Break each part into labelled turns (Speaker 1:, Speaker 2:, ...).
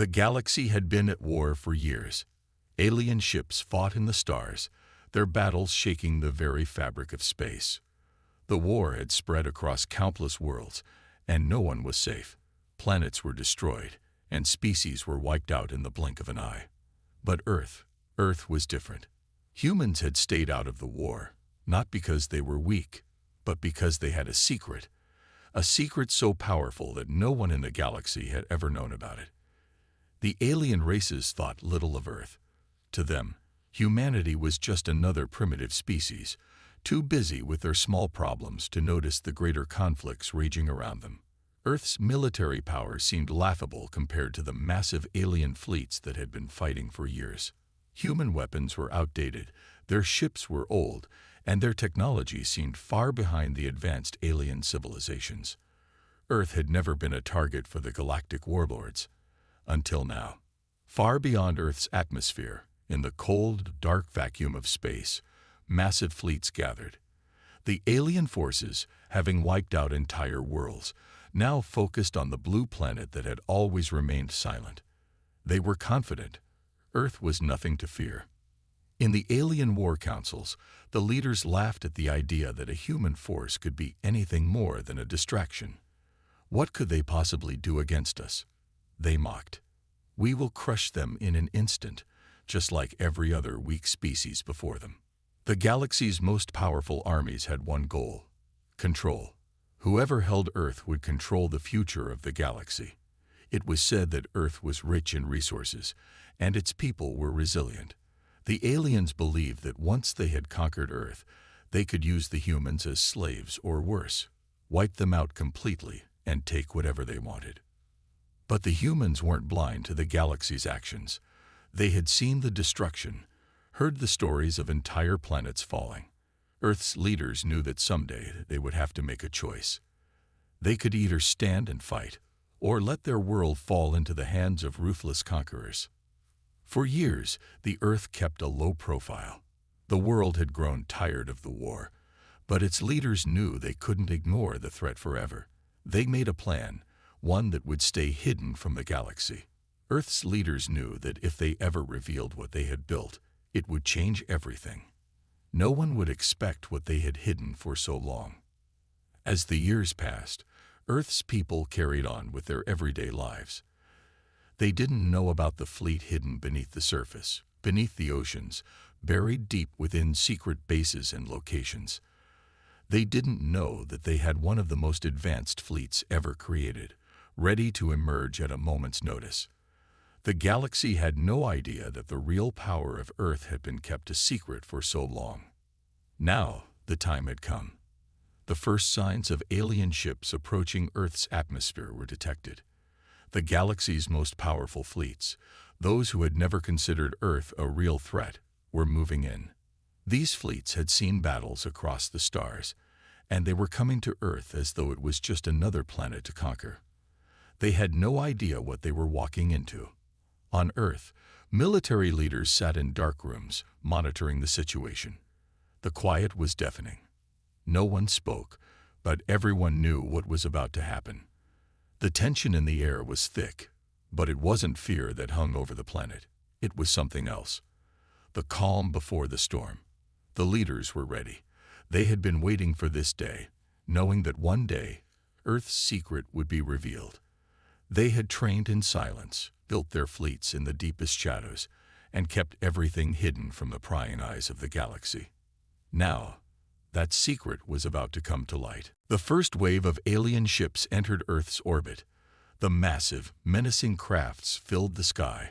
Speaker 1: The galaxy had been at war for years. Alien ships fought in the stars, their battles shaking the very fabric of space. The war had spread across countless worlds, and no one was safe. Planets were destroyed, and species were wiped out in the blink of an eye. But Earth was different. Humans had stayed out of the war, not because they were weak, but because they had a secret so powerful that no one in the galaxy had ever known about it. The alien races thought little of Earth. To them, humanity was just another primitive species, too busy with their small problems to notice the greater conflicts raging around them. Earth's military power seemed laughable compared to the massive alien fleets that had been fighting for years. Human weapons were outdated, their ships were old, and their technology seemed far behind the advanced alien civilizations. Earth had never been a target for the galactic warlords. Until now. Far beyond Earth's atmosphere, in the cold, dark vacuum of space, massive fleets gathered. The alien forces, having wiped out entire worlds, now focused on the blue planet that had always remained silent. They were confident. Earth was nothing to fear. In the alien war councils, the leaders laughed at the idea that a human force could be anything more than a distraction. What could they possibly do against us? They mocked. We will crush them in an instant, just like every other weak species before them. The galaxy's most powerful armies had one goal: control. Whoever held Earth would control the future of the galaxy. It was said that Earth was rich in resources, and its people were resilient. The aliens believed that once they had conquered Earth, they could use the humans as slaves or worse, wipe them out completely and take whatever they wanted. But the humans weren't blind to the galaxy's actions. They had seen the destruction, heard the stories of entire planets falling. Earth's leaders knew that someday they would have to make a choice. They could either stand and fight, or let their world fall into the hands of ruthless conquerors. For years, the Earth kept a low profile. The world had grown tired of the war, but its leaders knew they couldn't ignore the threat forever. They made a plan, one that would stay hidden from the galaxy. Earth's leaders knew that if they ever revealed what they had built, it would change everything. No one would expect what they had hidden for so long. As the years passed, Earth's people carried on with their everyday lives. They didn't know about the fleet hidden beneath the surface, beneath the oceans, buried deep within secret bases and locations. They didn't know that they had one of the most advanced fleets ever created, ready to emerge at a moment's notice. The galaxy had no idea that the real power of Earth had been kept a secret for so long. Now, the time had come. The first signs of alien ships approaching Earth's atmosphere were detected. The galaxy's most powerful fleets, those who had never considered Earth a real threat, were moving in. These fleets had seen battles across the stars, and they were coming to Earth as though it was just another planet to conquer. They had no idea what they were walking into. On Earth, military leaders sat in dark rooms, monitoring the situation. The quiet was deafening. No one spoke, but everyone knew what was about to happen. The tension in the air was thick, but it wasn't fear that hung over the planet. It was something else. The calm before the storm. The leaders were ready. They had been waiting for this day, knowing that one day, Earth's secret would be revealed. They had trained in silence, built their fleets in the deepest shadows, and kept everything hidden from the prying eyes of the galaxy. Now, that secret was about to come to light. The first wave of alien ships entered Earth's orbit. The massive, menacing crafts filled the sky,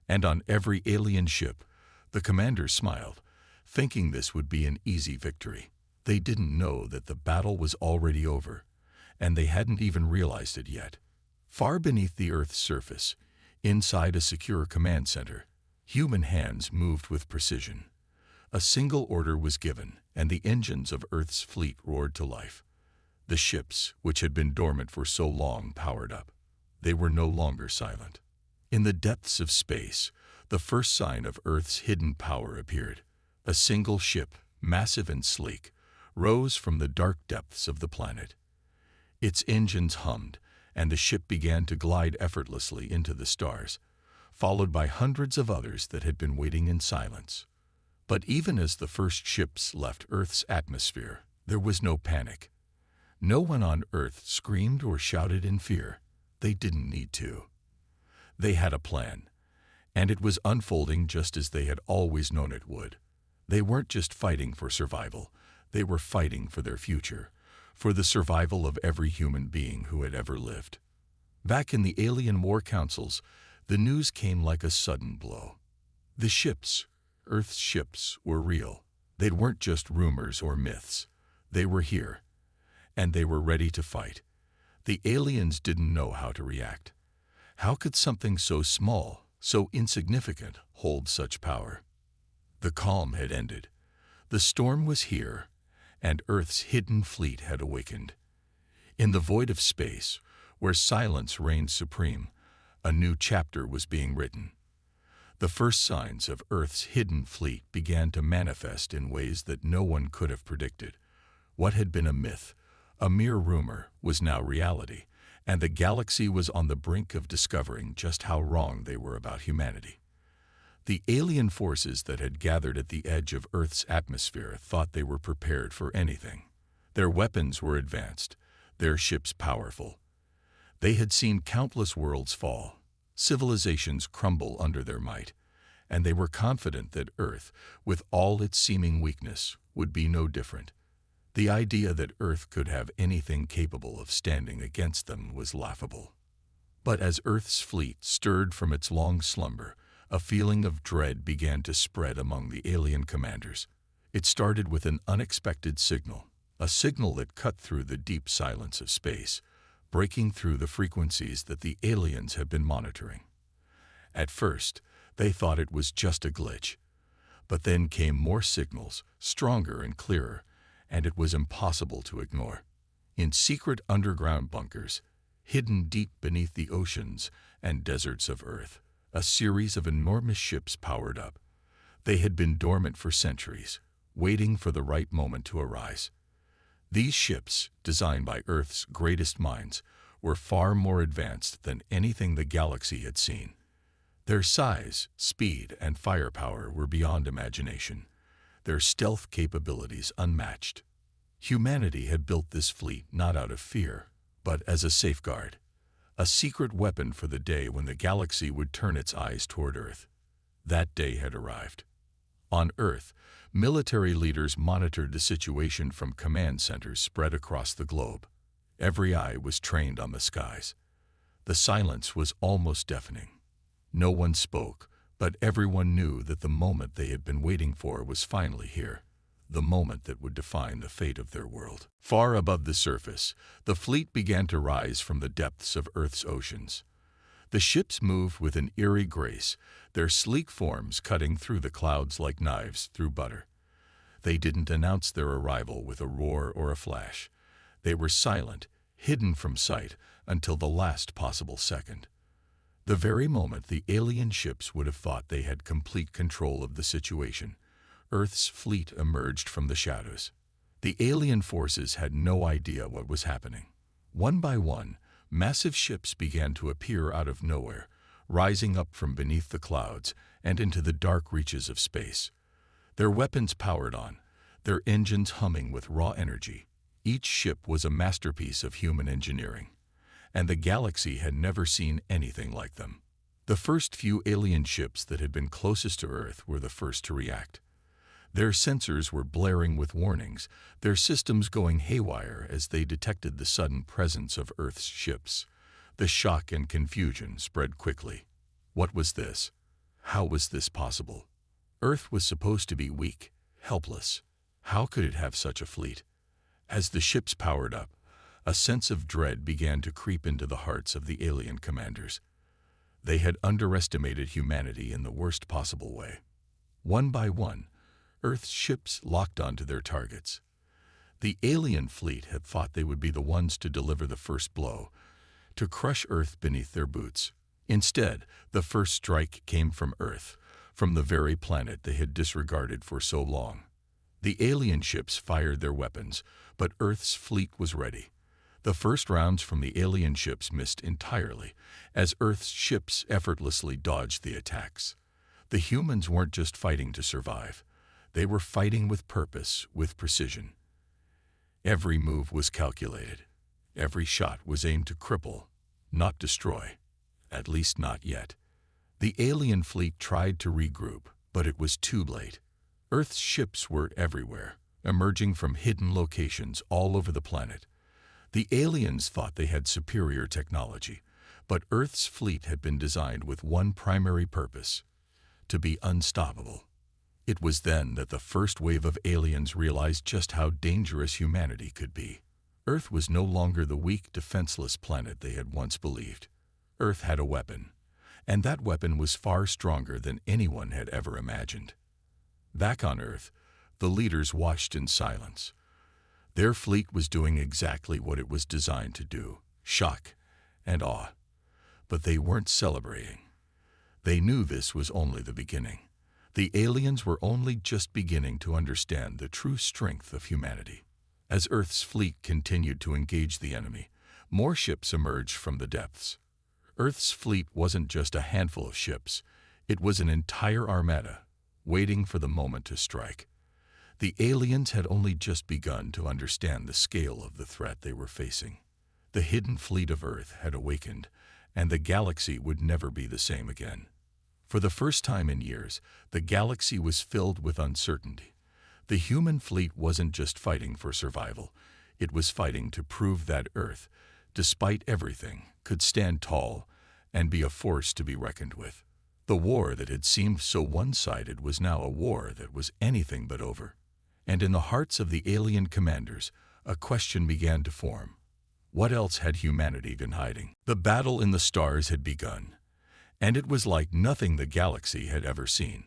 Speaker 1: and on every alien ship, the commanders smiled, thinking this would be an easy victory. They didn't know that the battle was already over, and they hadn't even realized it yet. Far beneath the Earth's surface, inside a secure command center, human hands moved with precision. A single order was given, and the engines of Earth's fleet roared to life. The ships, which had been dormant for so long, powered up. They were no longer silent. In the depths of space, the first sign of Earth's hidden power appeared. A single ship, massive and sleek, rose from the dark depths of the planet. Its engines hummed, and the ship began to glide effortlessly into the stars. followed by hundreds of others that had been waiting in silence. But even as the first ships left Earth's atmosphere, there was no panic. No one on Earth screamed or shouted in fear. They didn't need to. They had a plan, and it was unfolding just as they had always known it would. They weren't just fighting for survival. They were fighting for their future, for the survival of every human being who had ever lived. Back in the alien war councils, the news came like a sudden blow. The ships, Earth's ships, were real. They weren't just rumors or myths. They were here, and they were ready to fight. The aliens didn't know how to react. How could something so small, so insignificant, hold such power? The calm had ended. The storm was here, and Earth's hidden fleet had awakened. In the void of space, where silence reigned supreme, a new chapter was being written. The first signs of Earth's hidden fleet began to manifest in ways that no one could have predicted. What had been a myth, a mere rumor, was now reality, and the galaxy was on the brink of discovering just how wrong they were about humanity. The alien forces that had gathered at the edge of Earth's atmosphere thought they were prepared for anything. Their weapons were advanced, their ships powerful. They had seen countless worlds fall, civilizations crumble under their might, and they were confident that Earth, with all its seeming weakness, would be no different. The idea that Earth could have anything capable of standing against them was laughable. But as Earth's fleet stirred from its long slumber, a feeling of dread began to spread among the alien commanders. It started with an unexpected signal, a signal that cut through the deep silence of space, breaking through the frequencies that the aliens had been monitoring. At first, they thought it was just a glitch. But then came more signals, stronger and clearer, and it was impossible to ignore. In secret underground bunkers, hidden deep beneath the oceans and deserts of Earth, a series of enormous ships powered up. They had been dormant for centuries, waiting for the right moment to arise. These ships, designed by Earth's greatest minds, were far more advanced than anything the galaxy had seen. Their size, speed, and firepower were beyond imagination, their stealth capabilities unmatched. Humanity had built this fleet not out of fear, but as a safeguard, a secret weapon for the day when the galaxy would turn its eyes toward Earth. That day had arrived. On Earth, military leaders monitored the situation from command centers spread across the globe. Every eye was trained on the skies. The silence was almost deafening. No one spoke, but everyone knew that the moment they had been waiting for was finally here, the moment that would define the fate of their world. Far above the surface, the fleet began to rise from the depths of Earth's oceans. The ships moved with an eerie grace, their sleek forms cutting through the clouds like knives through butter. They didn't announce their arrival with a roar or a flash. They were silent, hidden from sight, until the last possible second. The very moment the alien ships would have thought they had complete control of the situation, Earth's fleet emerged from the shadows. The alien forces had no idea what was happening. One by one, massive ships began to appear out of nowhere, rising up from beneath the clouds and into the dark reaches of space. Their weapons powered on, their engines humming with raw energy. Each ship was a masterpiece of human engineering, and the galaxy had never seen anything like them. The first few alien ships that had been closest to Earth were the first to react. Their sensors were blaring with warnings, their systems going haywire as they detected the sudden presence of Earth's ships. The shock and confusion spread quickly. What was this? How was this possible? Earth was supposed to be weak, helpless. How could it have such a fleet? As the ships powered up, a sense of dread began to creep into the hearts of the alien commanders. They had underestimated humanity in the worst possible way. One by one, Earth's ships locked onto their targets. The alien fleet had thought they would be the ones to deliver the first blow, to crush Earth beneath their boots. Instead, the first strike came from Earth, from the very planet they had disregarded for so long. The alien ships fired their weapons, but Earth's fleet was ready. The first rounds from the alien ships missed entirely, as Earth's ships effortlessly dodged the attacks. The humans weren't just fighting to survive. They were fighting with purpose, with precision. Every move was calculated. Every shot was aimed to cripple, not destroy. At least not yet. The alien fleet tried to regroup, but it was too late. Earth's ships were everywhere, emerging from hidden locations all over the planet. The aliens thought they had superior technology, but Earth's fleet had been designed with one primary purpose: to be unstoppable. It was then that the first wave of aliens realized just how dangerous humanity could be. Earth was no longer the weak, defenseless planet they had once believed. Earth had a weapon, and that weapon was far stronger than anyone had ever imagined. Back on Earth, the leaders watched in silence. Their fleet was doing exactly what it was designed to do: shock and awe. But they weren't celebrating. They knew this was only the beginning. The aliens were only just beginning to understand the true strength of humanity. As Earth's fleet continued to engage the enemy, more ships emerged from the depths. Earth's fleet wasn't just a handful of ships. It was an entire armada, waiting for the moment to strike. The aliens had only just begun to understand the scale of the threat they were facing. The hidden fleet of Earth had awakened, and the galaxy would never be the same again. For the first time in years, the galaxy was filled with uncertainty. The human fleet wasn't just fighting for survival. It was fighting to prove that Earth, despite everything, could stand tall and be a force to be reckoned with. The war that had seemed so one-sided was now a war that was anything but over. And in the hearts of the alien commanders, a question began to form. What else had humanity been hiding? The battle in the stars had begun, and it was like nothing the galaxy had ever seen.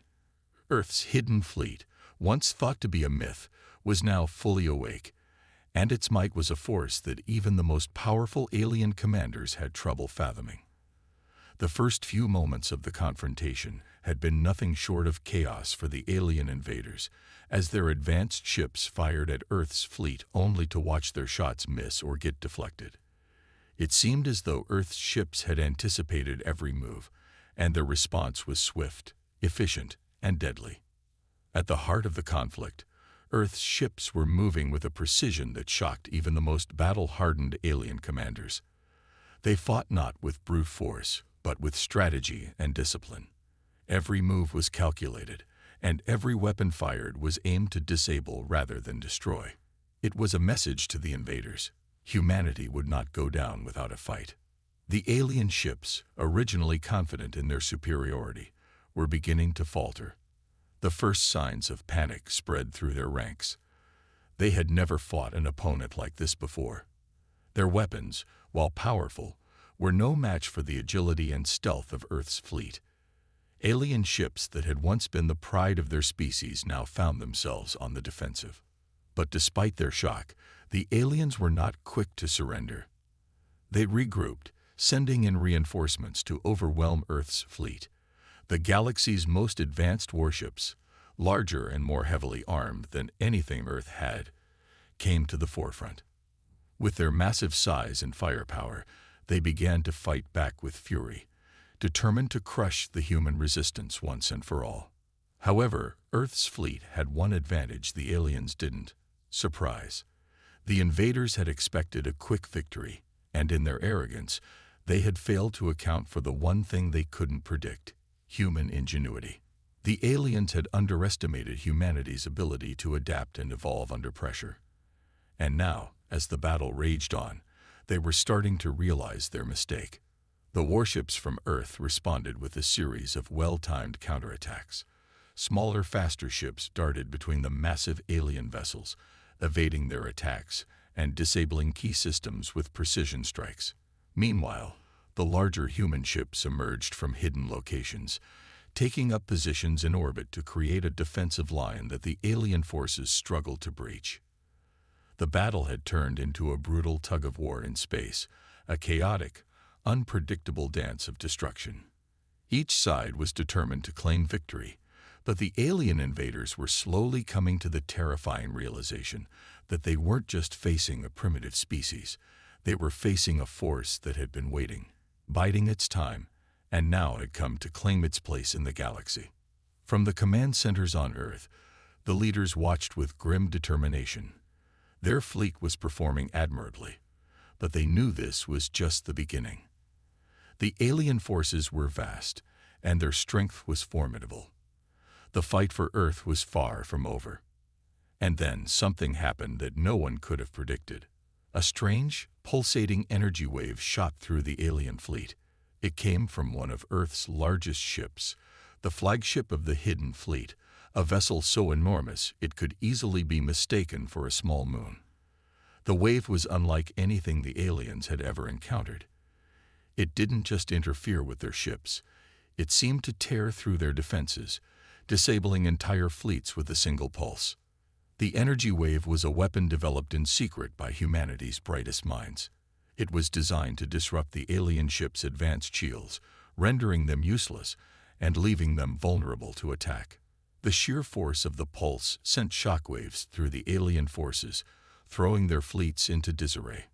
Speaker 1: Earth's hidden fleet, once thought to be a myth, was now fully awake, and its might was a force that even the most powerful alien commanders had trouble fathoming. The first few moments of the confrontation had been nothing short of chaos for the alien invaders, as their advanced ships fired at Earth's fleet only to watch their shots miss or get deflected. It seemed as though Earth's ships had anticipated every move, and their response was swift, efficient, and deadly. At the heart of the conflict, Earth's ships were moving with a precision that shocked even the most battle-hardened alien commanders. They fought not with brute force, but with strategy and discipline. Every move was calculated, and every weapon fired was aimed to disable rather than destroy. It was a message to the invaders: humanity would not go down without a fight. The alien ships, originally confident in their superiority, were beginning to falter. The first signs of panic spread through their ranks. They had never fought an opponent like this before. Their weapons, while powerful, were no match for the agility and stealth of Earth's fleet. Alien ships that had once been the pride of their species now found themselves on the defensive. But despite their shock, the aliens were not quick to surrender. They regrouped, sending in reinforcements to overwhelm Earth's fleet. The galaxy's most advanced warships, larger and more heavily armed than anything Earth had, came to the forefront. With their massive size and firepower, they began to fight back with fury, determined to crush the human resistance once and for all. However, Earth's fleet had one advantage the aliens didn't: surprise. The invaders had expected a quick victory, and in their arrogance, they had failed to account for the one thing they couldn't predict: human ingenuity. The aliens had underestimated humanity's ability to adapt and evolve under pressure. And now, as the battle raged on, they were starting to realize their mistake. The warships from Earth responded with a series of well-timed counterattacks. Smaller, faster ships darted between the massive alien vessels, evading their attacks and disabling key systems with precision strikes. Meanwhile, the larger human ships emerged from hidden locations, taking up positions in orbit to create a defensive line that the alien forces struggled to breach. The battle had turned into a brutal tug-of-war in space, a chaotic, unpredictable dance of destruction. Each side was determined to claim victory, but the alien invaders were slowly coming to the terrifying realization that they weren't just facing a primitive species, They were facing a force that had been waiting, biding its time, and now had come to claim its place in the galaxy. From the command centers on Earth, the leaders watched with grim determination. Their fleet was performing admirably, but they knew this was just the beginning. The alien forces were vast, and their strength was formidable. The fight for Earth was far from over. And then something happened that no one could have predicted. A strange, pulsating energy wave shot through the alien fleet. It came from one of Earth's largest ships, the flagship of the Hidden Fleet, a vessel so enormous it could easily be mistaken for a small moon. The wave was unlike anything the aliens had ever encountered. It didn't just interfere with their ships. It seemed to tear through their defenses, disabling entire fleets with a single pulse. The energy wave was a weapon developed in secret by humanity's brightest minds. It was designed to disrupt the alien ships' advanced shields, rendering them useless and leaving them vulnerable to attack. The sheer force of the pulse sent shockwaves through the alien forces, throwing their fleets into disarray.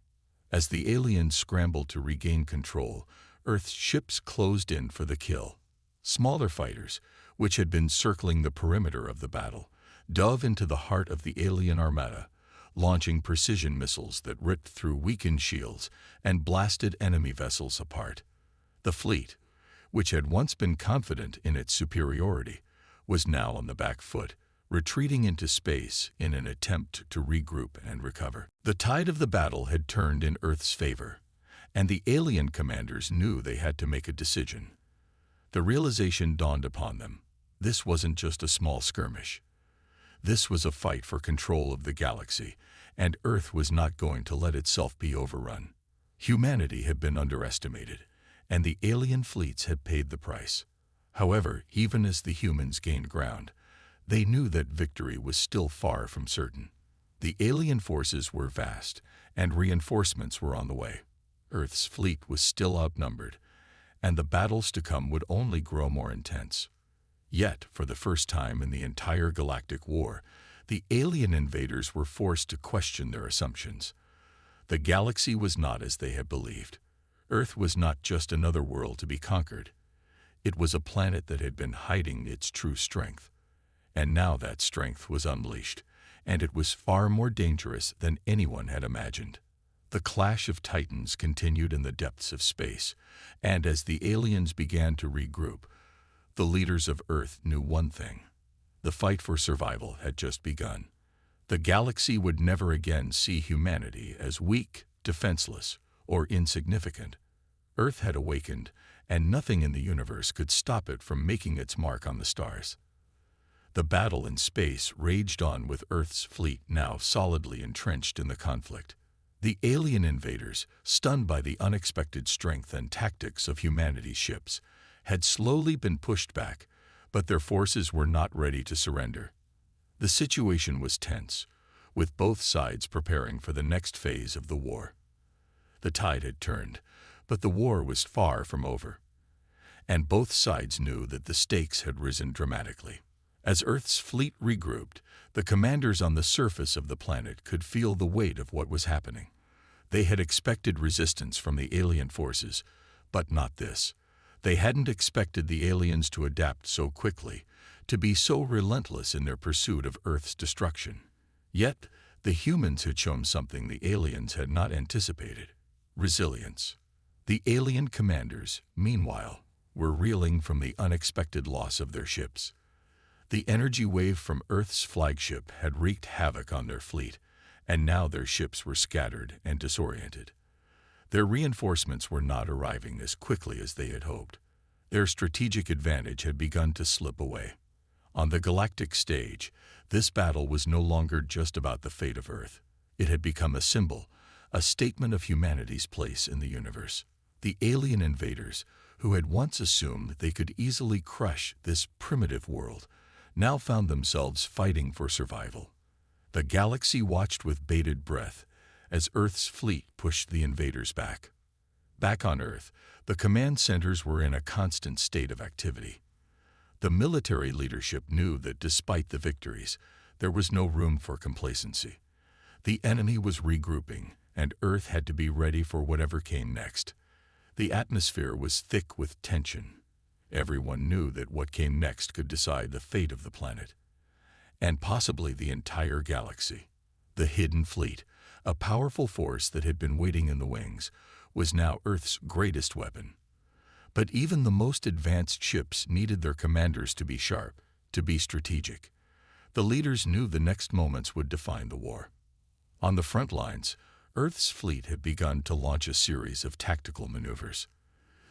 Speaker 1: As the aliens scrambled to regain control, Earth's ships closed in for the kill. Smaller fighters, which had been circling the perimeter of the battle, dove into the heart of the alien armada, launching precision missiles that ripped through weakened shields and blasted enemy vessels apart. The fleet, which had once been confident in its superiority, was now on the back foot, retreating into space in an attempt to regroup and recover. The tide of the battle had turned in Earth's favor, and the alien commanders knew they had to make a decision. The realization dawned upon them. This wasn't just a small skirmish. This was a fight for control of the galaxy, and Earth was not going to let itself be overrun. Humanity had been underestimated, and the alien fleets had paid the price. However, even as the humans gained ground, they knew that victory was still far from certain. The alien forces were vast, and reinforcements were on the way. Earth's fleet was still outnumbered, and the battles to come would only grow more intense. Yet, for the first time in the entire galactic war, the alien invaders were forced to question their assumptions. The galaxy was not as they had believed. Earth was not just another world to be conquered. It was a planet that had been hiding its true strength. And now that strength was unleashed, and it was far more dangerous than anyone had imagined. The clash of titans continued in the depths of space, and as the aliens began to regroup, the leaders of Earth knew one thing. The fight for survival had just begun. The galaxy would never again see humanity as weak, defenseless, or insignificant. Earth had awakened, and nothing in the universe could stop it from making its mark on the stars. The battle in space raged on with Earth's fleet now solidly entrenched in the conflict. The alien invaders, stunned by the unexpected strength and tactics of humanity's ships, had slowly been pushed back, but their forces were not ready to surrender. The situation was tense, with both sides preparing for the next phase of the war. The tide had turned, but the war was far from over, and both sides knew that the stakes had risen dramatically. As Earth's fleet regrouped, the commanders on the surface of the planet could feel the weight of what was happening. They had expected resistance from the alien forces, but not this. They hadn't expected the aliens to adapt so quickly, to be so relentless in their pursuit of Earth's destruction. Yet, the humans had shown something the aliens had not anticipated: resilience. The alien commanders, meanwhile, were reeling from the unexpected loss of their ships. The energy wave from Earth's flagship had wreaked havoc on their fleet, and now their ships were scattered and disoriented. Their reinforcements were not arriving as quickly as they had hoped. Their strategic advantage had begun to slip away. On the galactic stage, this battle was no longer just about the fate of Earth. It had become a symbol, a statement of humanity's place in the universe. The alien invaders, who had once assumed they could easily crush this primitive world, now found themselves fighting for survival. The galaxy watched with bated breath as Earth's fleet pushed the invaders back. Back on Earth, the command centers were in a constant state of activity. The military leadership knew that despite the victories, there was no room for complacency. The enemy was regrouping, and Earth had to be ready for whatever came next. The atmosphere was thick with tension. Everyone knew that what came next could decide the fate of the planet, and possibly the entire galaxy. The Hidden Fleet, a powerful force that had been waiting in the wings, was now Earth's greatest weapon. But even the most advanced ships needed their commanders to be sharp, to be strategic. The leaders knew the next moments would define the war. On the front lines, Earth's fleet had begun to launch a series of tactical maneuvers.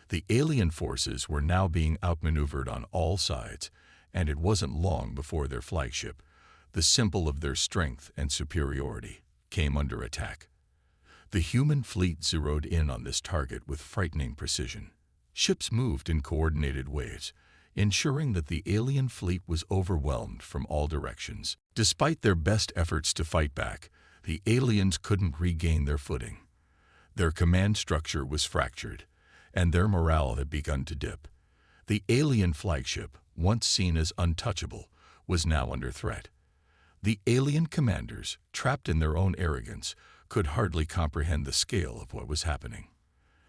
Speaker 1: The alien forces were now being outmaneuvered on all sides, and it wasn't long before their flagship, the symbol of their strength and superiority, came under attack. The human fleet zeroed in on this target with frightening precision. Ships moved in coordinated waves, ensuring that the alien fleet was overwhelmed from all directions. Despite their best efforts to fight back, the aliens couldn't regain their footing. Their command structure was fractured, and their morale had begun to dip. The alien flagship, once seen as untouchable, was now under threat. The alien commanders, trapped in their own arrogance, could hardly comprehend the scale of what was happening.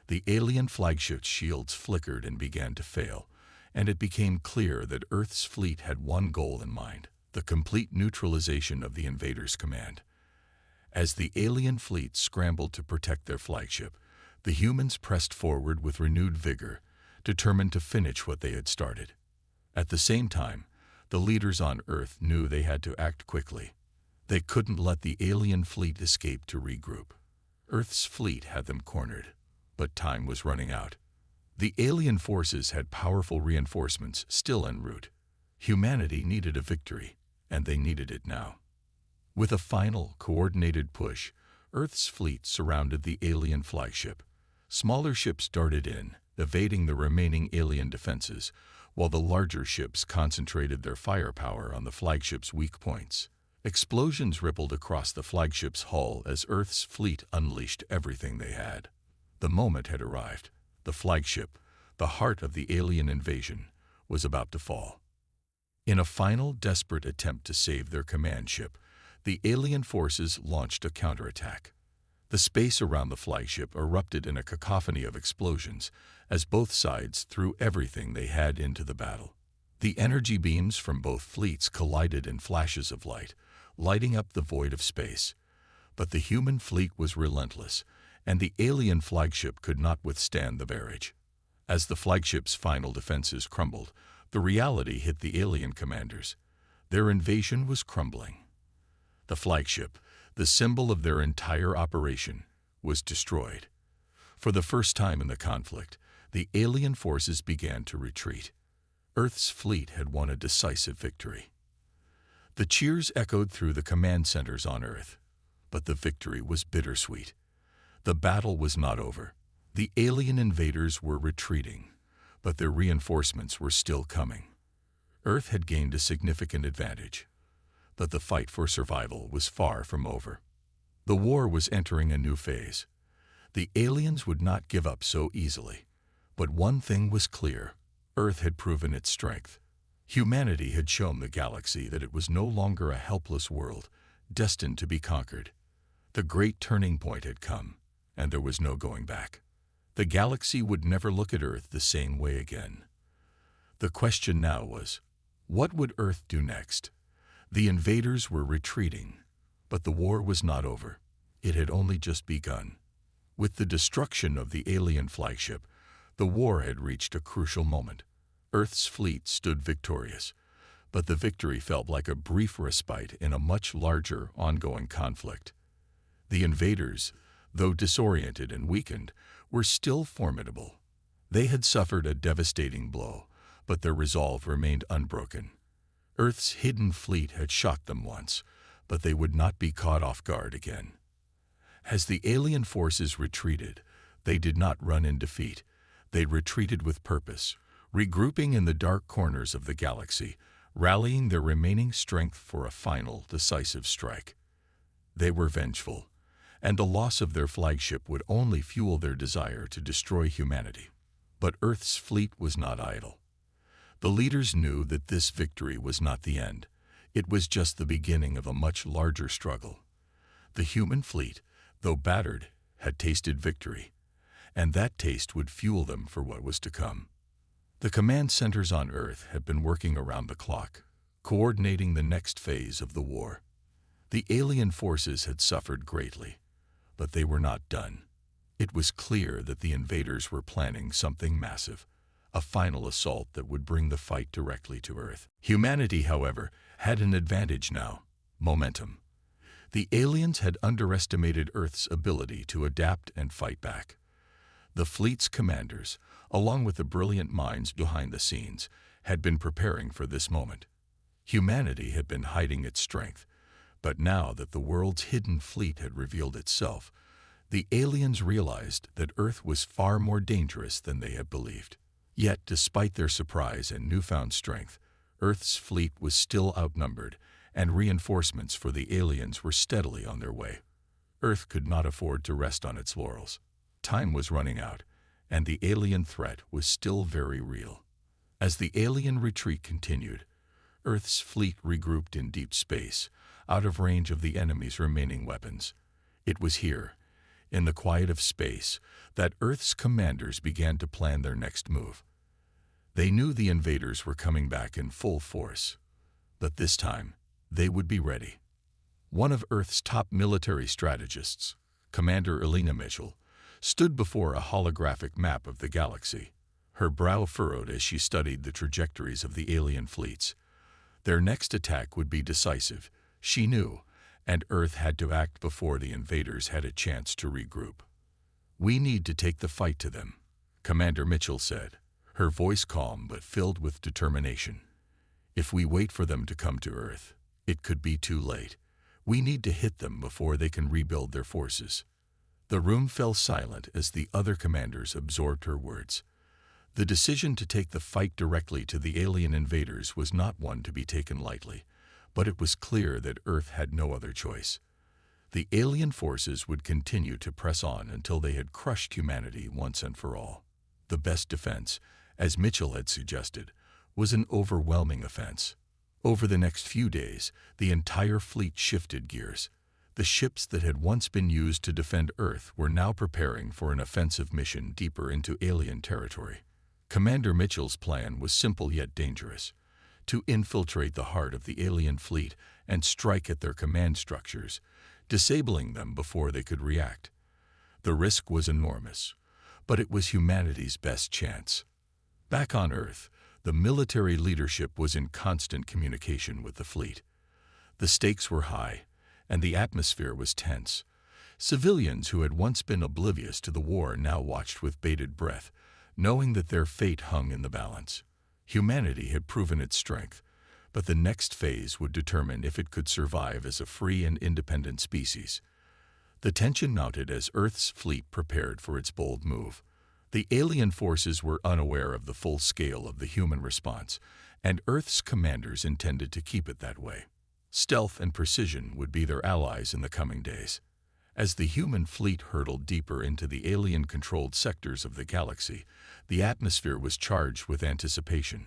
Speaker 1: The alien flagship's shields flickered and began to fail, and it became clear that Earth's fleet had one goal in mind: the complete neutralization of the invaders' command. As the alien fleet scrambled to protect their flagship, the humans pressed forward with renewed vigor, determined to finish what they had started. At the same time, the leaders on Earth knew they had to act quickly. They couldn't let the alien fleet escape to regroup. Earth's fleet had them cornered, but time was running out. The alien forces had powerful reinforcements still en route. Humanity needed a victory, and they needed it now. With a final, coordinated push, Earth's fleet surrounded the alien flagship. Smaller ships darted in, evading the remaining alien defenses, while the larger ships concentrated their firepower on the flagship's weak points. Explosions rippled across the flagship's hull as Earth's fleet unleashed everything they had. The moment had arrived. The flagship, the heart of the alien invasion, was about to fall. In a final, desperate attempt to save their command ship, the alien forces launched a counterattack. The space around the flagship erupted in a cacophony of explosions as both sides threw everything they had into the battle. The energy beams from both fleets collided in flashes of light, lighting up the void of space. But the human fleet was relentless, and the alien flagship could not withstand the barrage. As the flagship's final defenses crumbled, the reality hit the alien commanders. Their invasion was crumbling. The flagship, the symbol of their entire operation, was destroyed. For the first time in the conflict, the alien forces began to retreat. Earth's fleet had won a decisive victory. The cheers echoed through the command centers on Earth, but the victory was bittersweet. The battle was not over. The alien invaders were retreating, but their reinforcements were still coming. Earth had gained a significant advantage, but the fight for survival was far from over. The war was entering a new phase. The aliens would not give up so easily. But one thing was clear: Earth had proven its strength. Humanity had shown the galaxy that it was no longer a helpless world, destined to be conquered. The great turning point had come, and there was no going back. The galaxy would never look at Earth the same way again. The question now was, what would Earth do next? The invaders were retreating, but the war was not over. It had only just begun. With the destruction of the alien flagship, the war had reached a crucial moment. Earth's fleet stood victorious, but the victory felt like a brief respite in a much larger, ongoing conflict. The invaders, though disoriented and weakened, were still formidable. They had suffered a devastating blow, but their resolve remained unbroken. Earth's hidden fleet had shocked them once, but they would not be caught off guard again. As the alien forces retreated, they did not run in defeat. They retreated with purpose, regrouping in the dark corners of the galaxy, rallying their remaining strength for a final, decisive strike. They were vengeful, and the loss of their flagship would only fuel their desire to destroy humanity. But Earth's fleet was not idle. The leaders knew that this victory was not the end. It was just the beginning of a much larger struggle. The human fleet, though battered, had tasted victory, and that taste would fuel them for what was to come. The command centers on Earth had been working around the clock, coordinating the next phase of the war. The alien forces had suffered greatly, but they were not done. It was clear that the invaders were planning something massive, a final assault that would bring the fight directly to Earth. Humanity, however, had an advantage now: momentum. The aliens had underestimated Earth's ability to adapt and fight back. The fleet's commanders, along with the brilliant minds behind the scenes, had been preparing for this moment. Humanity had been hiding its strength, but now that the world's hidden fleet had revealed itself, the aliens realized that Earth was far more dangerous than they had believed. Yet, despite their surprise and newfound strength, Earth's fleet was still outnumbered, and reinforcements for the aliens were steadily on their way. Earth could not afford to rest on its laurels. Time was running out, and the alien threat was still very real. As the alien retreat continued, Earth's fleet regrouped in deep space, out of range of the enemy's remaining weapons. It was here, in the quiet of space, that Earth's commanders began to plan their next move. They knew the invaders were coming back in full force, but this time, they would be ready. One of Earth's top military strategists, Commander Elena Mitchell, stood before a holographic map of the galaxy, her brow furrowed as she studied the trajectories of the alien fleets. Their next attack would be decisive, she knew, and Earth had to act before the invaders had a chance to regroup. "We need to take the fight to them," Commander Mitchell said, her voice calm but filled with determination. "If we wait for them to come to Earth, it could be too late. We need to hit them before they can rebuild their forces." The room fell silent as the other commanders absorbed her words. The decision to take the fight directly to the alien invaders was not one to be taken lightly, but it was clear that Earth had no other choice. The alien forces would continue to press on until they had crushed humanity once and for all. The best defense, as Mitchell had suggested, was an overwhelming offense. Over the next few days, the entire fleet shifted gears. The ships that had once been used to defend Earth were now preparing for an offensive mission deeper into alien territory. Commander Mitchell's plan was simple yet dangerous: to infiltrate the heart of the alien fleet and strike at their command structures, disabling them before they could react. The risk was enormous, but it was humanity's best chance. Back on Earth, the military leadership was in constant communication with the fleet. The stakes were high, and the atmosphere was tense. Civilians who had once been oblivious to the war now watched with bated breath, knowing that their fate hung in the balance. Humanity had proven its strength, but the next phase would determine if it could survive as a free and independent species. The tension mounted as Earth's fleet prepared for its bold move. The alien forces were unaware of the full scale of the human response, and Earth's commanders intended to keep it that way. Stealth and precision would be their allies in the coming days. As the human fleet hurtled deeper into the alien-controlled sectors of the galaxy, the atmosphere was charged with anticipation.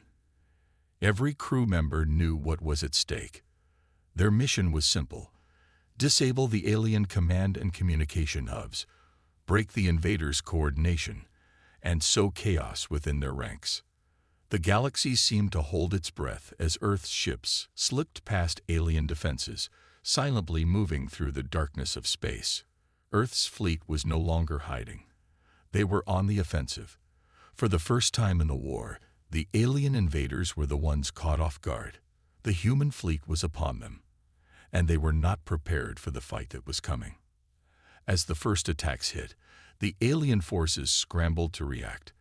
Speaker 1: Every crew member knew what was at stake. Their mission was simple: disable the alien command and communication hubs, break the invaders' coordination, and sow chaos within their ranks. The galaxy seemed to hold its breath as Earth's ships slipped past alien defenses, silently moving through the darkness of space. Earth's fleet was no longer hiding. They were on the offensive. For the first time in the war, the alien invaders were the ones caught off guard. The human fleet was upon them, and they were not prepared for the fight that was coming. As the first attacks hit, the alien forces scrambled to react.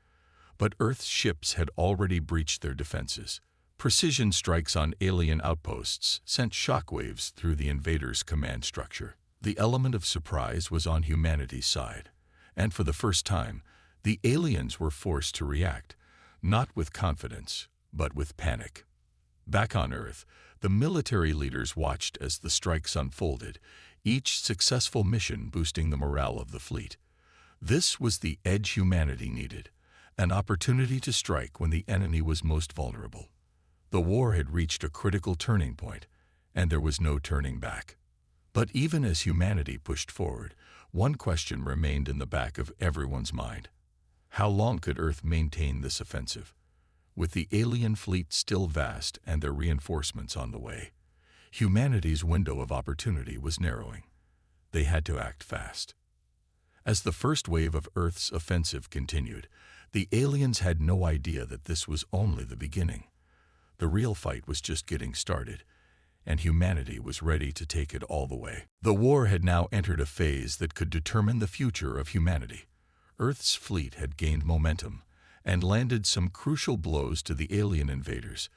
Speaker 1: But Earth's ships had already breached their defenses. Precision strikes on alien outposts sent shockwaves through the invaders' command structure. The element of surprise was on humanity's side, and for the first time, the aliens were forced to react, not with confidence, but with panic. Back on Earth, the military leaders watched as the strikes unfolded, each successful mission boosting the morale of the fleet. This was the edge humanity needed, an opportunity to strike when the enemy was most vulnerable. The war had reached a critical turning point, and there was no turning back. But even as humanity pushed forward, One question remained in the back of everyone's mind. How long could Earth maintain this offensive? With the alien fleet still vast and their reinforcements on the way, humanity's window of opportunity was narrowing. They had to act fast. As the first wave of Earth's offensive continued, the aliens had no idea that this was only the beginning. The real fight was just getting started, and humanity was ready to take it all the way. The war had now entered a phase that could determine the future of humanity. Earth's fleet had gained momentum and landed some crucial blows to the alien invaders,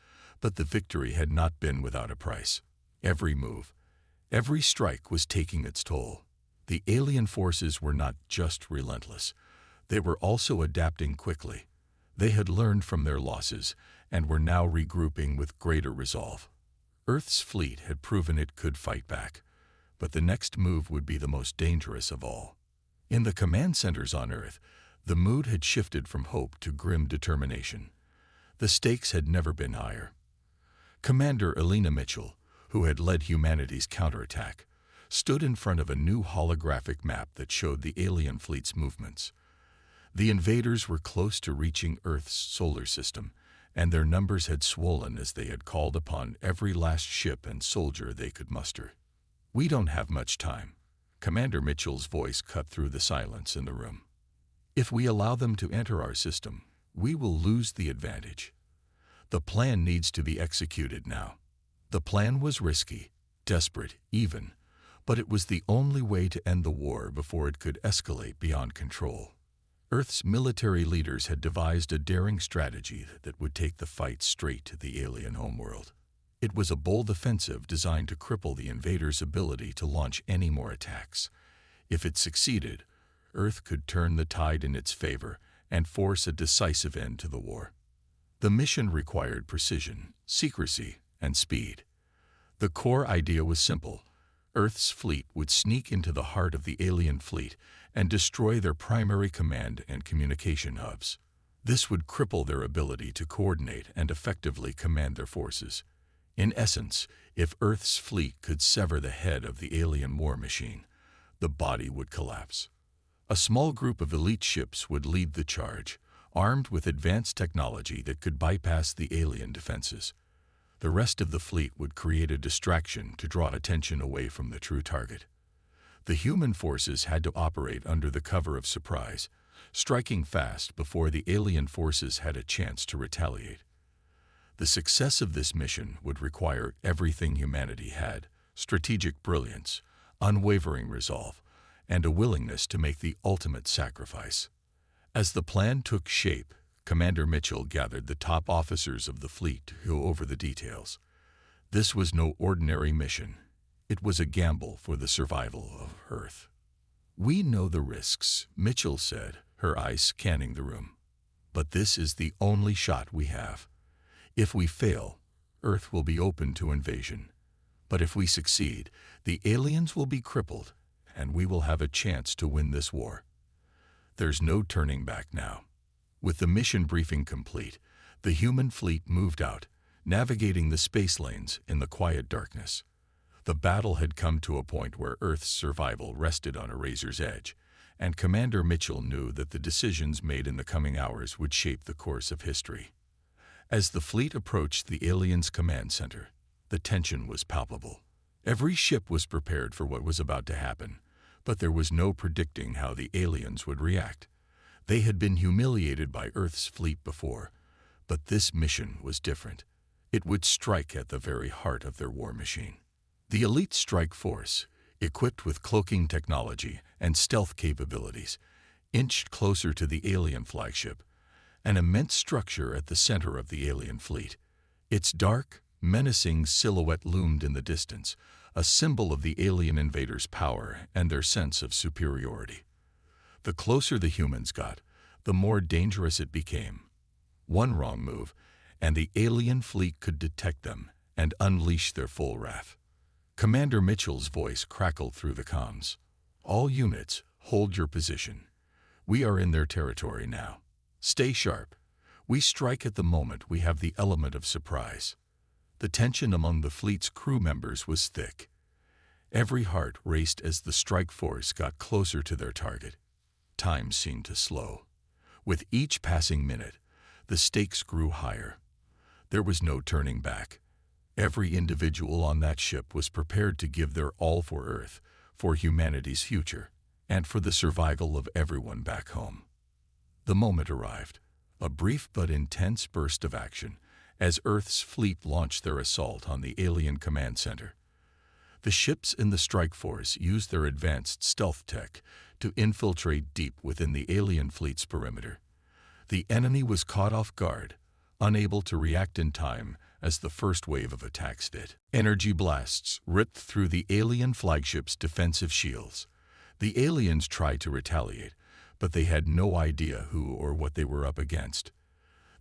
Speaker 1: but the victory had not been without a price. Every move, every strike was taking its toll. The alien forces were not just relentless. They were also adapting quickly. They had learned from their losses and were now regrouping with greater resolve. Earth's fleet had proven it could fight back, but the next move would be the most dangerous of all. In the command centers on Earth, the mood had shifted from hope to grim determination. The stakes had never been higher. Commander Elena Mitchell, who had led humanity's counterattack, stood in front of a new holographic map that showed the alien fleet's movements. The invaders were close to reaching Earth's solar system, and their numbers had swollen as they had called upon every last ship and soldier they could muster. "We don't have much time." Commander Mitchell's voice cut through the silence in the room. "If we allow them to enter our system, we will lose the advantage. The plan needs to be executed now." The plan was risky, desperate even, but it was the only way to end the war before it could escalate beyond control. Earth's military leaders had devised a daring strategy that would take the fight straight to the alien homeworld. It was a bold offensive designed to cripple the invaders' ability to launch any more attacks. If it succeeded, Earth could turn the tide in its favor and force a decisive end to the war. The mission required precision, secrecy, and speed. The core idea was simple. Earth's fleet would sneak into the heart of the alien fleet and destroy their primary command and communication hubs. This would cripple their ability to coordinate and effectively command their forces. In essence, if Earth's fleet could sever the head of the alien war machine, the body would collapse. A small group of elite ships would lead the charge, armed with advanced technology that could bypass the alien defenses. The rest of the fleet would create a distraction to draw attention away from the true target. The human forces had to operate under the cover of surprise, striking fast before the alien forces had a chance to retaliate. The success of this mission would require everything humanity had: strategic brilliance, unwavering resolve, and a willingness to make the ultimate sacrifice. As the plan took shape, Commander Mitchell gathered the top officers of the fleet to go over the details. This was no ordinary mission. It was a gamble for the survival of Earth. "We know the risks," Mitchell said, her eyes scanning the room. "But this is the only shot we have. If we fail, Earth will be open to invasion. But if we succeed, the aliens will be crippled, and we will have a chance to win this war." There's no turning back now. With the mission briefing complete, the human fleet moved out, navigating the space lanes in the quiet darkness. The battle had come to a point where Earth's survival rested on a razor's edge, and Commander Mitchell knew that the decisions made in the coming hours would shape the course of history. As the fleet approached the aliens' command center, the tension was palpable. Every ship was prepared for what was about to happen, but there was no predicting how the aliens would react. They had been humiliated by Earth's fleet before, but this mission was different. It would strike at the very heart of their war machine. The elite strike force, equipped with cloaking technology and stealth capabilities, inched closer to the alien flagship, an immense structure at the center of the alien fleet. Its dark, menacing silhouette loomed in the distance, a symbol of the alien invaders' power and their sense of superiority. The closer the humans got, the more dangerous it became. One wrong move, and the alien fleet could detect them and unleash their full wrath. Commander Mitchell's voice crackled through the comms. "All units, hold your position. We are in their territory now. Stay sharp. We strike at the moment we have the element of surprise." The tension among the fleet's crew members was thick. Every heart raced as the strike force got closer to their target. Time seemed to slow. With each passing minute, the stakes grew higher. There was no turning back. Every individual on that ship was prepared to give their all for Earth, for humanity's future, and for the survival of everyone back home. The moment arrived, a brief but intense burst of action, as Earth's fleet launched their assault on the alien command center. The ships in the strike force used their advanced stealth tech to infiltrate deep within the alien fleet's perimeter. The enemy was caught off guard, unable to react in time as the first wave of attacks did. Energy blasts ripped through the alien flagship's defensive shields. The aliens tried to retaliate, but they had no idea who or what they were up against.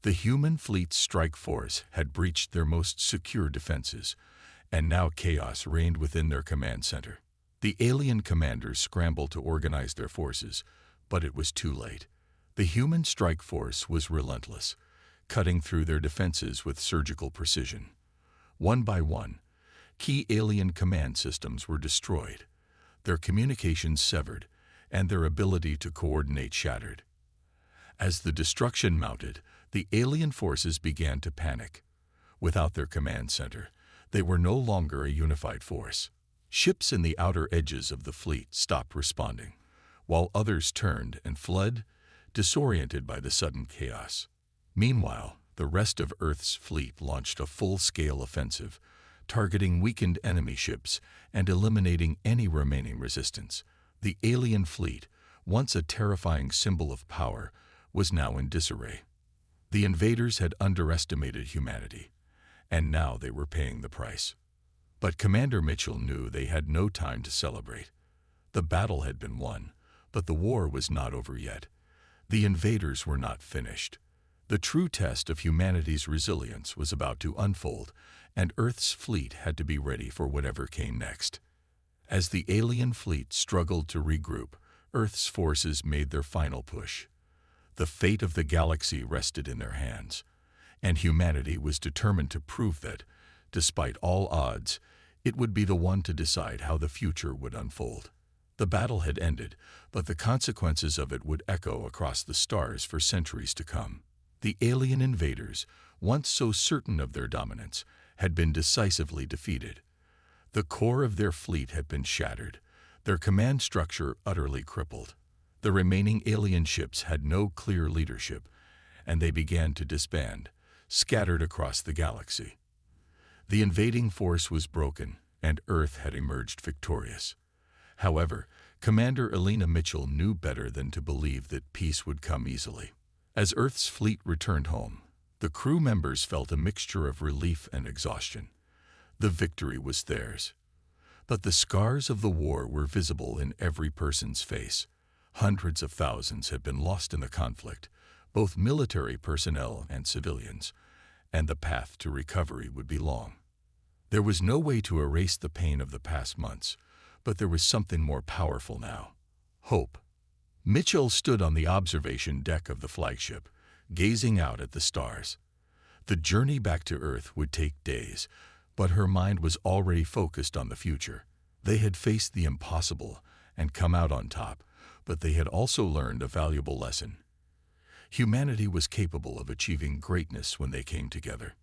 Speaker 1: The human fleet's strike force had breached their most secure defenses, and now chaos reigned within their command center. The alien commanders scrambled to organize their forces, but it was too late. The human strike force was relentless, cutting through their defenses with surgical precision. One by one, key alien command systems were destroyed, their communications severed, and their ability to coordinate shattered. As the destruction mounted, the alien forces began to panic. Without their command center, they were no longer a unified force. Ships in the outer edges of the fleet stopped responding, while others turned and fled, disoriented by the sudden chaos. Meanwhile, the rest of Earth's fleet launched a full-scale offensive, targeting weakened enemy ships and eliminating any remaining resistance. The alien fleet, once a terrifying symbol of power, was now in disarray. The invaders had underestimated humanity, and now they were paying the price. But Commander Mitchell knew they had no time to celebrate. The battle had been won, but the war was not over yet. The invaders were not finished. The true test of humanity's resilience was about to unfold, and Earth's fleet had to be ready for whatever came next. As the alien fleet struggled to regroup, Earth's forces made their final push. The fate of the galaxy rested in their hands, and humanity was determined to prove that, despite all odds, it would be the one to decide how the future would unfold. The battle had ended, but the consequences of it would echo across the stars for centuries to come. The alien invaders, once so certain of their dominance, had been decisively defeated. The core of their fleet had been shattered, their command structure utterly crippled. The remaining alien ships had no clear leadership, and they began to disband, scattered across the galaxy. The invading force was broken, and Earth had emerged victorious. However, Commander Elena Mitchell knew better than to believe that peace would come easily. As Earth's fleet returned home, the crew members felt a mixture of relief and exhaustion. The victory was theirs. But the scars of the war were visible in every person's face. Hundreds of thousands had been lost in the conflict, both military personnel and civilians, and the path to recovery would be long. There was no way to erase the pain of the past months, but there was something more powerful now: hope. Mitchell stood on the observation deck of the flagship, gazing out at the stars. The journey back to Earth would take days, but her mind was already focused on the future. They had faced the impossible and come out on top, but they had also learned a valuable lesson. Humanity was capable of achieving greatness when they came together.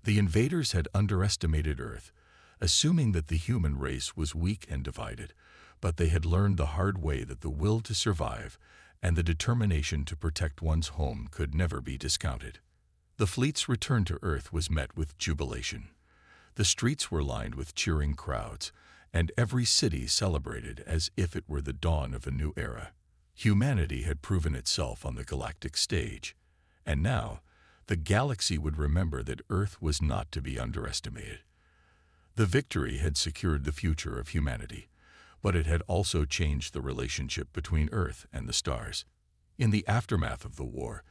Speaker 1: The invaders had underestimated Earth, assuming that the human race was weak and divided, but they had learned the hard way that the will to survive and the determination to protect one's home could never be discounted. The fleet's return to Earth was met with jubilation. The streets were lined with cheering crowds, and every city celebrated as if it were the dawn of a new era. Humanity had proven itself on the galactic stage, and now the galaxy would remember that Earth was not to be underestimated. The victory had secured the future of humanity, but it had also changed the relationship between Earth and the stars. In the aftermath of the war,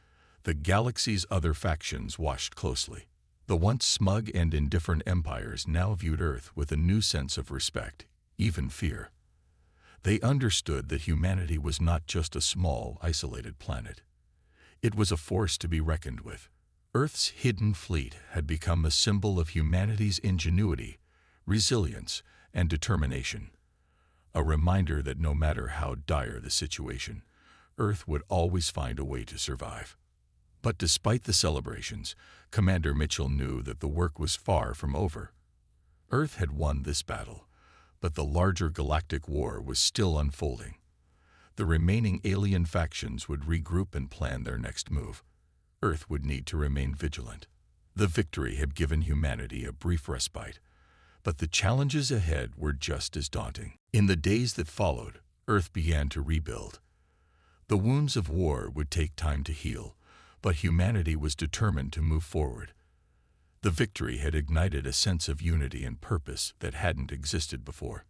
Speaker 1: the galaxy's other factions watched closely. The once smug and indifferent empires now viewed Earth with a new sense of respect, even fear. They understood that humanity was not just a small, isolated planet. It was a force to be reckoned with. Earth's hidden fleet had become a symbol of humanity's ingenuity, resilience, and determination. A reminder that no matter how dire the situation, Earth would always find a way to survive. But despite the celebrations, Commander Mitchell knew that the work was far from over. Earth had won this battle, but the larger galactic war was still unfolding. The remaining alien factions would regroup and plan their next move. Earth would need to remain vigilant. The victory had given humanity a brief respite, but the challenges ahead were just as daunting. In the days that followed, Earth began to rebuild. The wounds of war would take time to heal, but humanity was determined to move forward. The victory had ignited a sense of unity and purpose that hadn't existed before.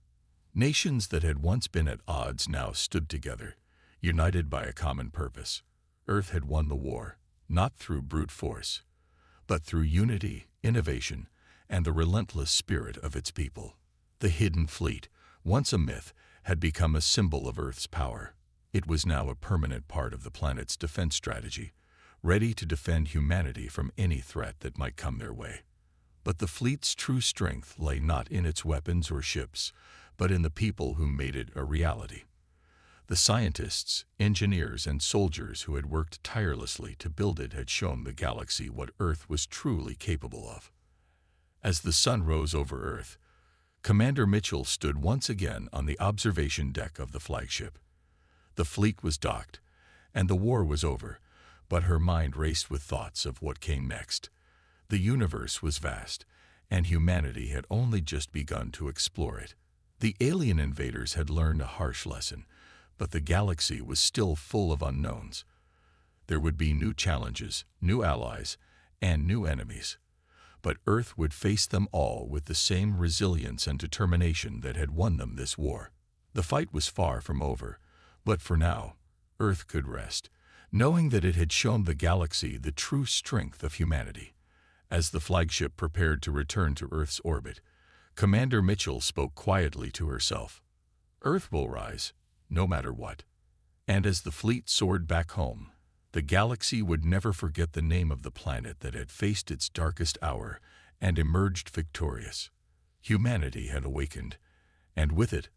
Speaker 1: Nations that had once been at odds now stood together, united by a common purpose. Earth had won the war, not through brute force, but through unity, innovation, and the relentless spirit of its people. The Hidden Fleet, once a myth, had become a symbol of Earth's power. It was now a permanent part of the planet's defense strategy, ready to defend humanity from any threat that might come their way. But the fleet's true strength lay not in its weapons or ships, but in the people who made it a reality. The scientists, engineers, and soldiers who had worked tirelessly to build it had shown the galaxy what Earth was truly capable of. As the sun rose over Earth, Commander Mitchell stood once again on the observation deck of the flagship. The fleet was docked, and the war was over, but her mind raced with thoughts of what came next. The universe was vast, and humanity had only just begun to explore it. The alien invaders had learned a harsh lesson, but the galaxy was still full of unknowns. There would be new challenges, new allies, and new enemies. But Earth would face them all with the same resilience and determination that had won them this war. The fight was far from over, but for now, Earth could rest, knowing that it had shown the galaxy the true strength of humanity. As the flagship prepared to return to Earth's orbit, Commander Mitchell spoke quietly to herself. Earth will rise, no matter what. And as the fleet soared back home, the galaxy would never forget the name of the planet that had faced its darkest hour and emerged victorious. Humanity had awakened, and with it,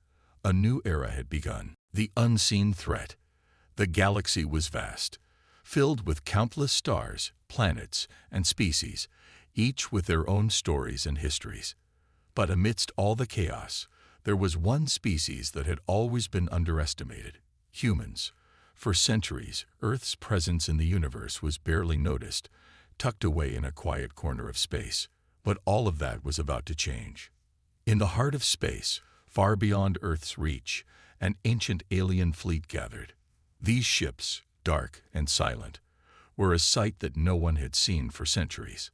Speaker 1: a new era had begun. The unseen threat. The galaxy was vast, filled with countless stars, planets, and species, each with their own stories and histories. But amidst all the chaos, there was one species that had always been underestimated: humans. For centuries, Earth's presence in the universe was barely noticed, tucked away in a quiet corner of space. But all of that was about to change. In the heart of space, far beyond Earth's reach, an ancient alien fleet gathered. These ships, dark and silent, were a sight that no one had seen for centuries.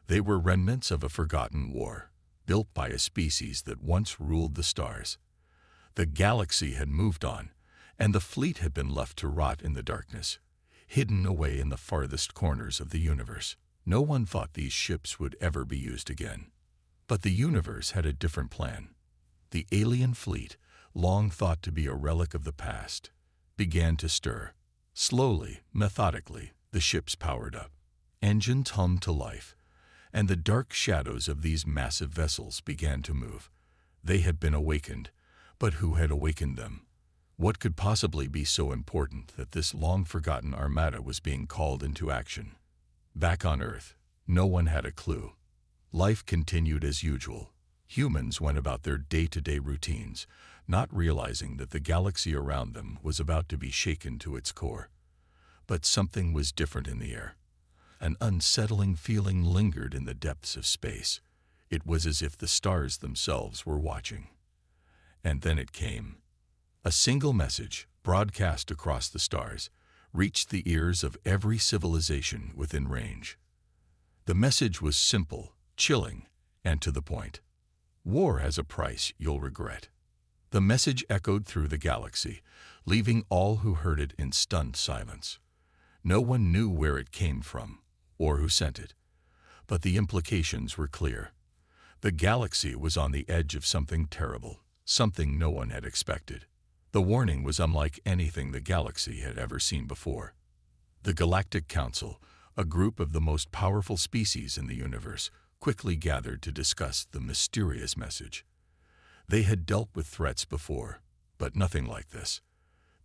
Speaker 1: They were remnants of a forgotten war, built by a species that once ruled the stars. The galaxy had moved on, and the fleet had been left to rot in the darkness, hidden away in the farthest corners of the universe. No one thought these ships would ever be used again. But the universe had a different plan. The alien fleet, long thought to be a relic of the past, began to stir. Slowly, methodically, the ships powered up. Engines hummed to life, and the dark shadows of these massive vessels began to move. They had been awakened, but who had awakened them? What could possibly be so important that this long-forgotten armada was being called into action? Back on Earth, no one had a clue. Life continued as usual. Humans went about their day-to-day routines, not realizing that the galaxy around them was about to be shaken to its core. But something was different in the air. An unsettling feeling lingered in the depths of space. It was as if the stars themselves were watching. And then it came. A single message, broadcast across the stars, reached the ears of every civilization within range. The message was simple, chilling, and to the point. War has a price you'll regret. The message echoed through the galaxy, leaving all who heard it in stunned silence. No one knew where it came from, or who sent it. But the implications were clear. The galaxy was on the edge of something terrible, something no one had expected. The warning was unlike anything the galaxy had ever seen before. The Galactic Council, a group of the most powerful species in the universe, quickly gathered to discuss the mysterious message. They had dealt with threats before, but nothing like this.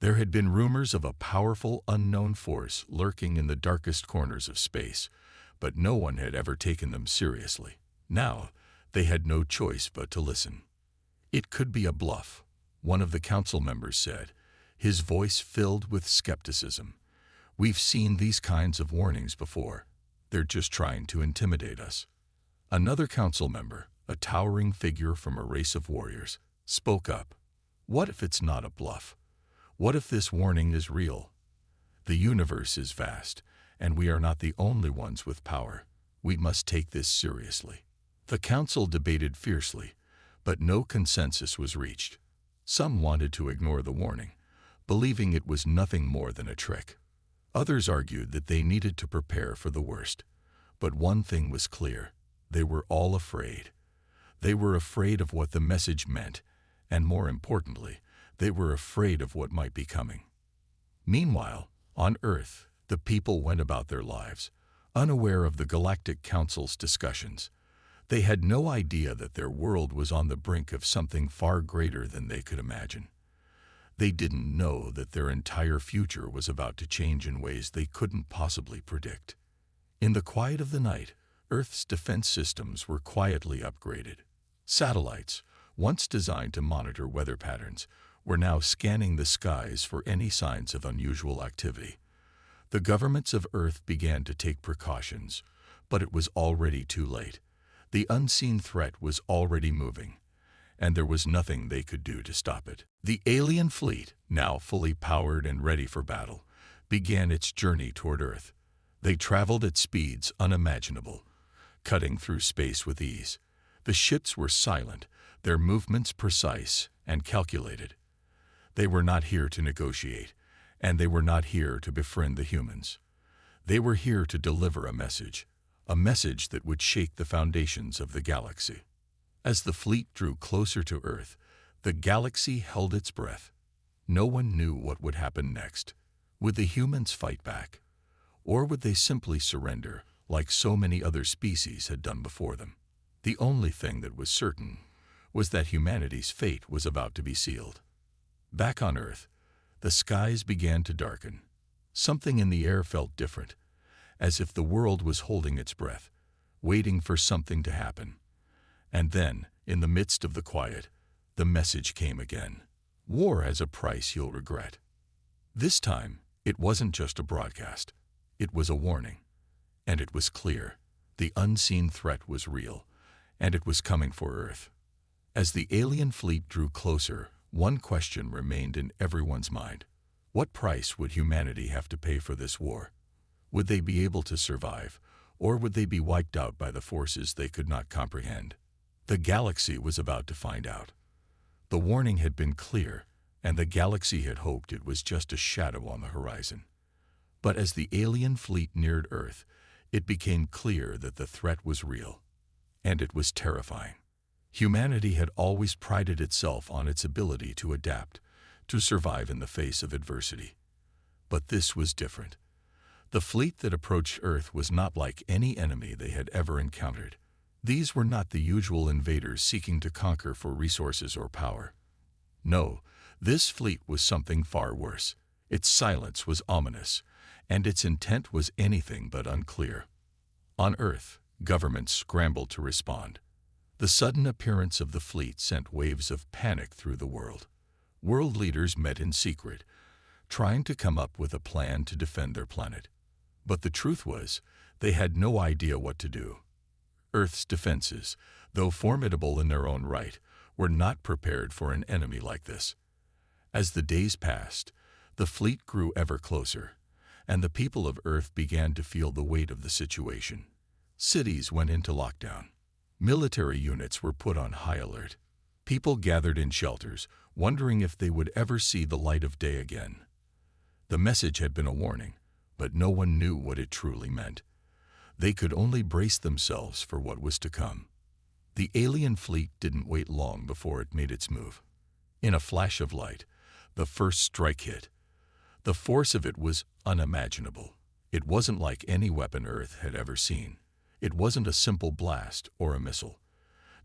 Speaker 1: There had been rumors of a powerful unknown force lurking in the darkest corners of space, but no one had ever taken them seriously. Now, they had no choice but to listen. "It could be a bluff," one of the council members said, his voice filled with skepticism. "We've seen these kinds of warnings before. They're just trying to intimidate us." Another council member, a towering figure from a race of warriors, spoke up. "What if it's not a bluff? What if this warning is real? The universe is vast, and we are not the only ones with power. We must take this seriously." The council debated fiercely, but no consensus was reached. Some wanted to ignore the warning, believing it was nothing more than a trick. Others argued that they needed to prepare for the worst. But one thing was clear: they were all afraid. They were afraid of what the message meant, and more importantly, they were afraid of what might be coming. Meanwhile, on Earth, the people went about their lives, unaware of the Galactic Council's discussions. They had no idea that their world was on the brink of something far greater than they could imagine. They didn't know that their entire future was about to change in ways they couldn't possibly predict. In the quiet of the night, Earth's defense systems were quietly upgraded. Satellites, once designed to monitor weather patterns, were now scanning the skies for any signs of unusual activity. The governments of Earth began to take precautions, but it was already too late. The unseen threat was already moving, and there was nothing they could do to stop it. The alien fleet, now fully powered and ready for battle, began its journey toward Earth. They traveled at speeds unimaginable, cutting through space with ease. The ships were silent, their movements precise and calculated. They were not here to negotiate, and they were not here to befriend the humans. They were here to deliver a message that would shake the foundations of the galaxy. As the fleet drew closer to Earth, the galaxy held its breath. No one knew what would happen next. Would the humans fight back? Or would they simply surrender, like so many other species had done before them? The only thing that was certain was that humanity's fate was about to be sealed. Back on Earth, the skies began to darken. Something in the air felt different, as if the world was holding its breath, waiting for something to happen. And then, in the midst of the quiet, the message came again. "War has a price you'll regret." This time, it wasn't just a broadcast. It was a warning. And it was clear. The unseen threat was real, and it was coming for Earth. As the alien fleet drew closer, one question remained in everyone's mind. What price would humanity have to pay for this war? Would they be able to survive, or would they be wiped out by the forces they could not comprehend? The galaxy was about to find out. The warning had been clear, and the galaxy had hoped it was just a shadow on the horizon. But as the alien fleet neared Earth, it became clear that the threat was real, and it was terrifying. Humanity had always prided itself on its ability to adapt, to survive in the face of adversity. But this was different. The fleet that approached Earth was not like any enemy they had ever encountered. These were not the usual invaders seeking to conquer for resources or power. No, this fleet was something far worse. Its silence was ominous, and its intent was anything but unclear. On Earth, governments scrambled to respond. The sudden appearance of the fleet sent waves of panic through the world. World leaders met in secret, trying to come up with a plan to defend their planet. But the truth was, they had no idea what to do. Earth's defenses, though formidable in their own right, were not prepared for an enemy like this. As the days passed, the fleet grew ever closer, and the people of Earth began to feel the weight of the situation. Cities went into lockdown. Military units were put on high alert. People gathered in shelters, wondering if they would ever see the light of day again. The message had been a warning, but no one knew what it truly meant. They could only brace themselves for what was to come. The alien fleet didn't wait long before it made its move. In a flash of light, the first strike hit. The force of it was unimaginable. It wasn't like any weapon Earth had ever seen. It wasn't a simple blast or a missile.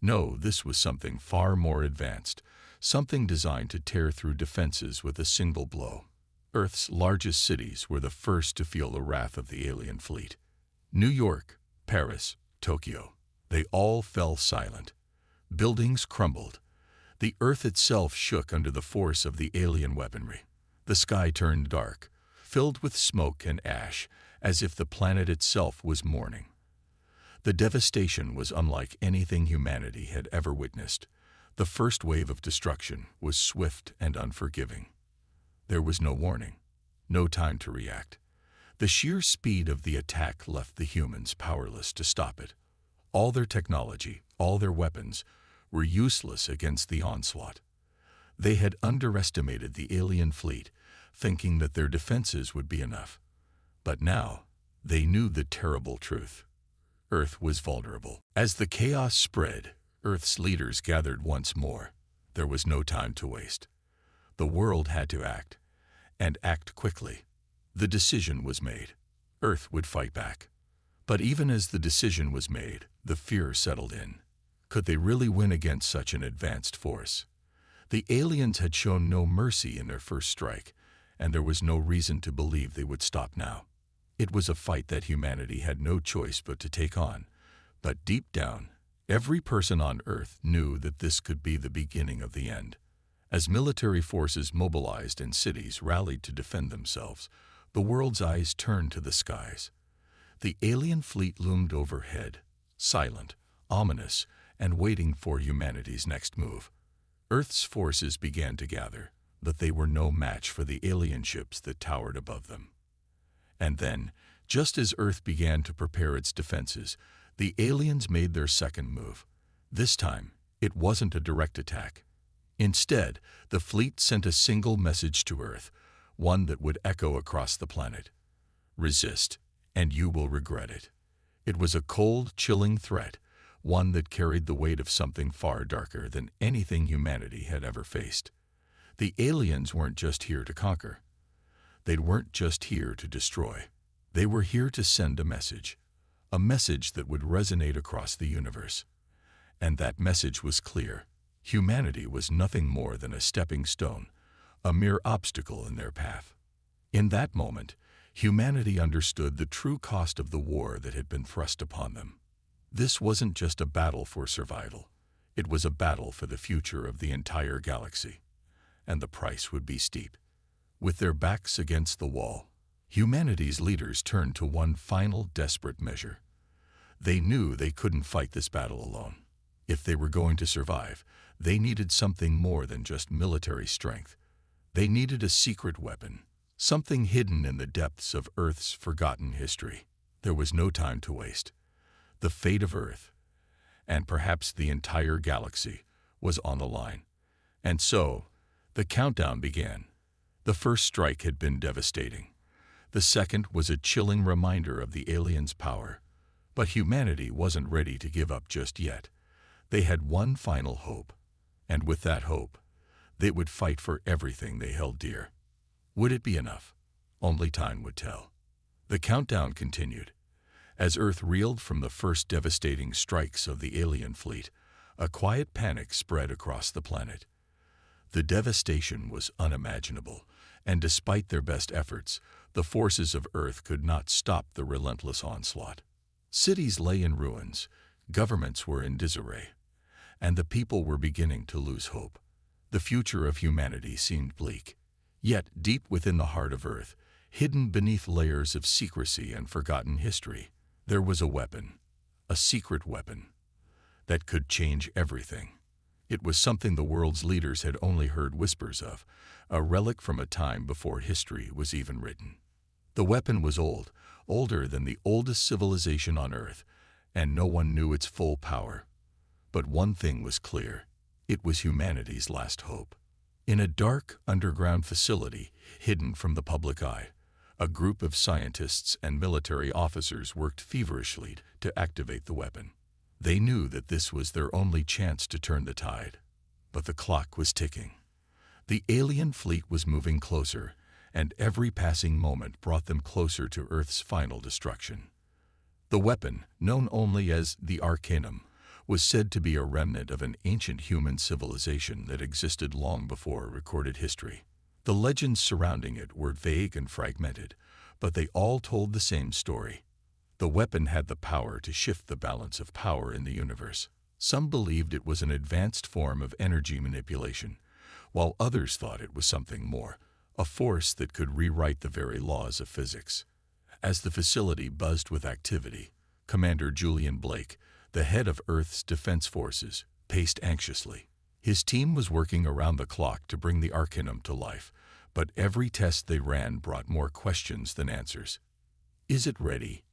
Speaker 1: No, this was something far more advanced, something designed to tear through defenses with a single blow. Earth's largest cities were the first to feel the wrath of the alien fleet. New York, Paris, Tokyo, they all fell silent. Buildings crumbled. The Earth itself shook under the force of the alien weaponry. The sky turned dark, filled with smoke and ash, as if the planet itself was mourning. The devastation was unlike anything humanity had ever witnessed. The first wave of destruction was swift and unforgiving. There was no warning, no time to react. The sheer speed of the attack left the humans powerless to stop it. All their technology, all their weapons, were useless against the onslaught. They had underestimated the alien fleet, thinking that their defenses would be enough. But now, they knew the terrible truth. Earth was vulnerable. As the chaos spread, Earth's leaders gathered once more. There was no time to waste. The world had to act, and act quickly. The decision was made. Earth would fight back. But even as the decision was made, the fear settled in. Could they really win against such an advanced force? The aliens had shown no mercy in their first strike, and there was no reason to believe they would stop now. It was a fight that humanity had no choice but to take on. But deep down, every person on Earth knew that this could be the beginning of the end. As military forces mobilized and cities rallied to defend themselves, the world's eyes turned to the skies. The alien fleet loomed overhead, silent, ominous, and waiting for humanity's next move. Earth's forces began to gather, but they were no match for the alien ships that towered above them. And then, just as Earth began to prepare its defenses, the aliens made their second move. This time, it wasn't a direct attack. Instead, the fleet sent a single message to Earth, one that would echo across the planet. Resist, and you will regret it. It was a cold, chilling threat, one that carried the weight of something far darker than anything humanity had ever faced. The aliens weren't just here to conquer. They weren't just here to destroy. They were here to send a message that would resonate across the universe. And that message was clear. Humanity was nothing more than a stepping stone, a mere obstacle in their path. In that moment, humanity understood the true cost of the war that had been thrust upon them. This wasn't just a battle for survival. It was a battle for the future of the entire galaxy. And the price would be steep. With their backs against the wall, humanity's leaders turned to one final desperate measure. They knew they couldn't fight this battle alone. If they were going to survive, they needed something more than just military strength. They needed a secret weapon, something hidden in the depths of Earth's forgotten history. There was no time to waste. The fate of Earth, and perhaps the entire galaxy, was on the line. And so, the countdown began. The first strike had been devastating. The second was a chilling reminder of the aliens' power. But humanity wasn't ready to give up just yet. They had one final hope. And with that hope, they would fight for everything they held dear. Would it be enough? Only time would tell. The countdown continued. As Earth reeled from the first devastating strikes of the alien fleet, a quiet panic spread across the planet. The devastation was unimaginable, and despite their best efforts, the forces of Earth could not stop the relentless onslaught. Cities lay in ruins, governments were in disarray, and the people were beginning to lose hope. The future of humanity seemed bleak. Yet, deep within the heart of Earth, hidden beneath layers of secrecy and forgotten history, there was a weapon, a secret weapon, that could change everything. It was something the world's leaders had only heard whispers of, a relic from a time before history was even written. The weapon was old, older than the oldest civilization on Earth, and no one knew its full power. But one thing was clear. It was humanity's last hope. In a dark, underground facility, hidden from the public eye, a group of scientists and military officers worked feverishly to activate the weapon. They knew that this was their only chance to turn the tide. But the clock was ticking. The alien fleet was moving closer, and every passing moment brought them closer to Earth's final destruction. The weapon, known only as the Arcanum, was said to be a remnant of an ancient human civilization that existed long before recorded history. The legends surrounding it were vague and fragmented, but they all told the same story. The weapon had the power to shift the balance of power in the universe. Some believed it was an advanced form of energy manipulation, while others thought it was something more, a force that could rewrite the very laws of physics. As the facility buzzed with activity, Commander Julian Blake, the head of Earth's defense forces, paced anxiously. His team was working around the clock to bring the Arcanum to life, but every test they ran brought more questions than answers. "Is it ready?"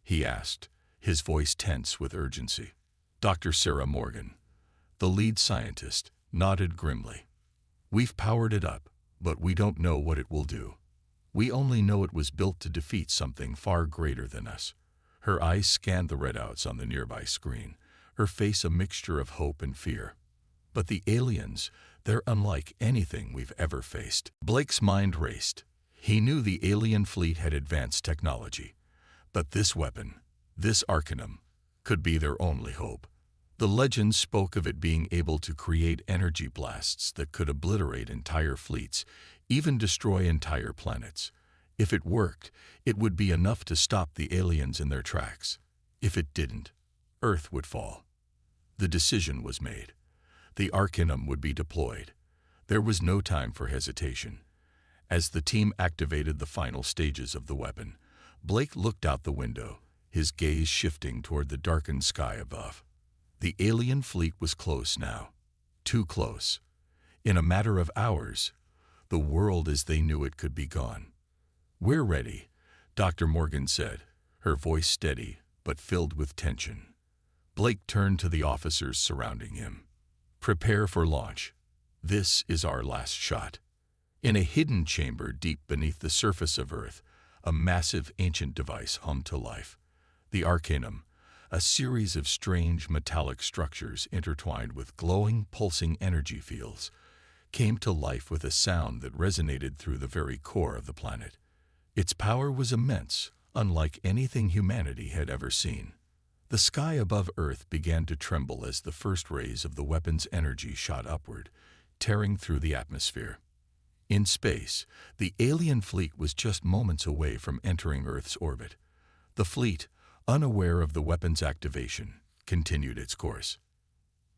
Speaker 1: he asked, his voice tense with urgency. Dr. Sarah Morgan, the lead scientist, nodded grimly. "We've powered it up, but we don't know what it will do. We only know it was built to defeat something far greater than us." Her eyes scanned the readouts on the nearby screen, her face a mixture of hope and fear. "But the aliens, they're unlike anything we've ever faced." Blake's mind raced. He knew the alien fleet had advanced technology, but this weapon, this Arcanum, could be their only hope. The legends spoke of it being able to create energy blasts that could obliterate entire fleets, even destroy entire planets. If it worked, it would be enough to stop the aliens in their tracks. If it didn't, Earth would fall. The decision was made. The Arcanum would be deployed. There was no time for hesitation. As the team activated the final stages of the weapon, Blake looked out the window, his gaze shifting toward the darkened sky above. The alien fleet was close now. Too close. In a matter of hours, the world as they knew it could be gone. "We're ready," Dr. Morgan said, her voice steady but filled with tension. Blake turned to the officers surrounding him. "Prepare for launch. This is our last shot." In a hidden chamber deep beneath the surface of Earth, a massive ancient device hummed to life. The Arcanum, a series of strange metallic structures intertwined with glowing, pulsing energy fields, came to life with a sound that resonated through the very core of the planet. Its power was immense, unlike anything humanity had ever seen. The sky above Earth began to tremble as the first rays of the weapon's energy shot upward, tearing through the atmosphere. In space, the alien fleet was just moments away from entering Earth's orbit. The fleet, unaware of the weapon's activation, continued its course.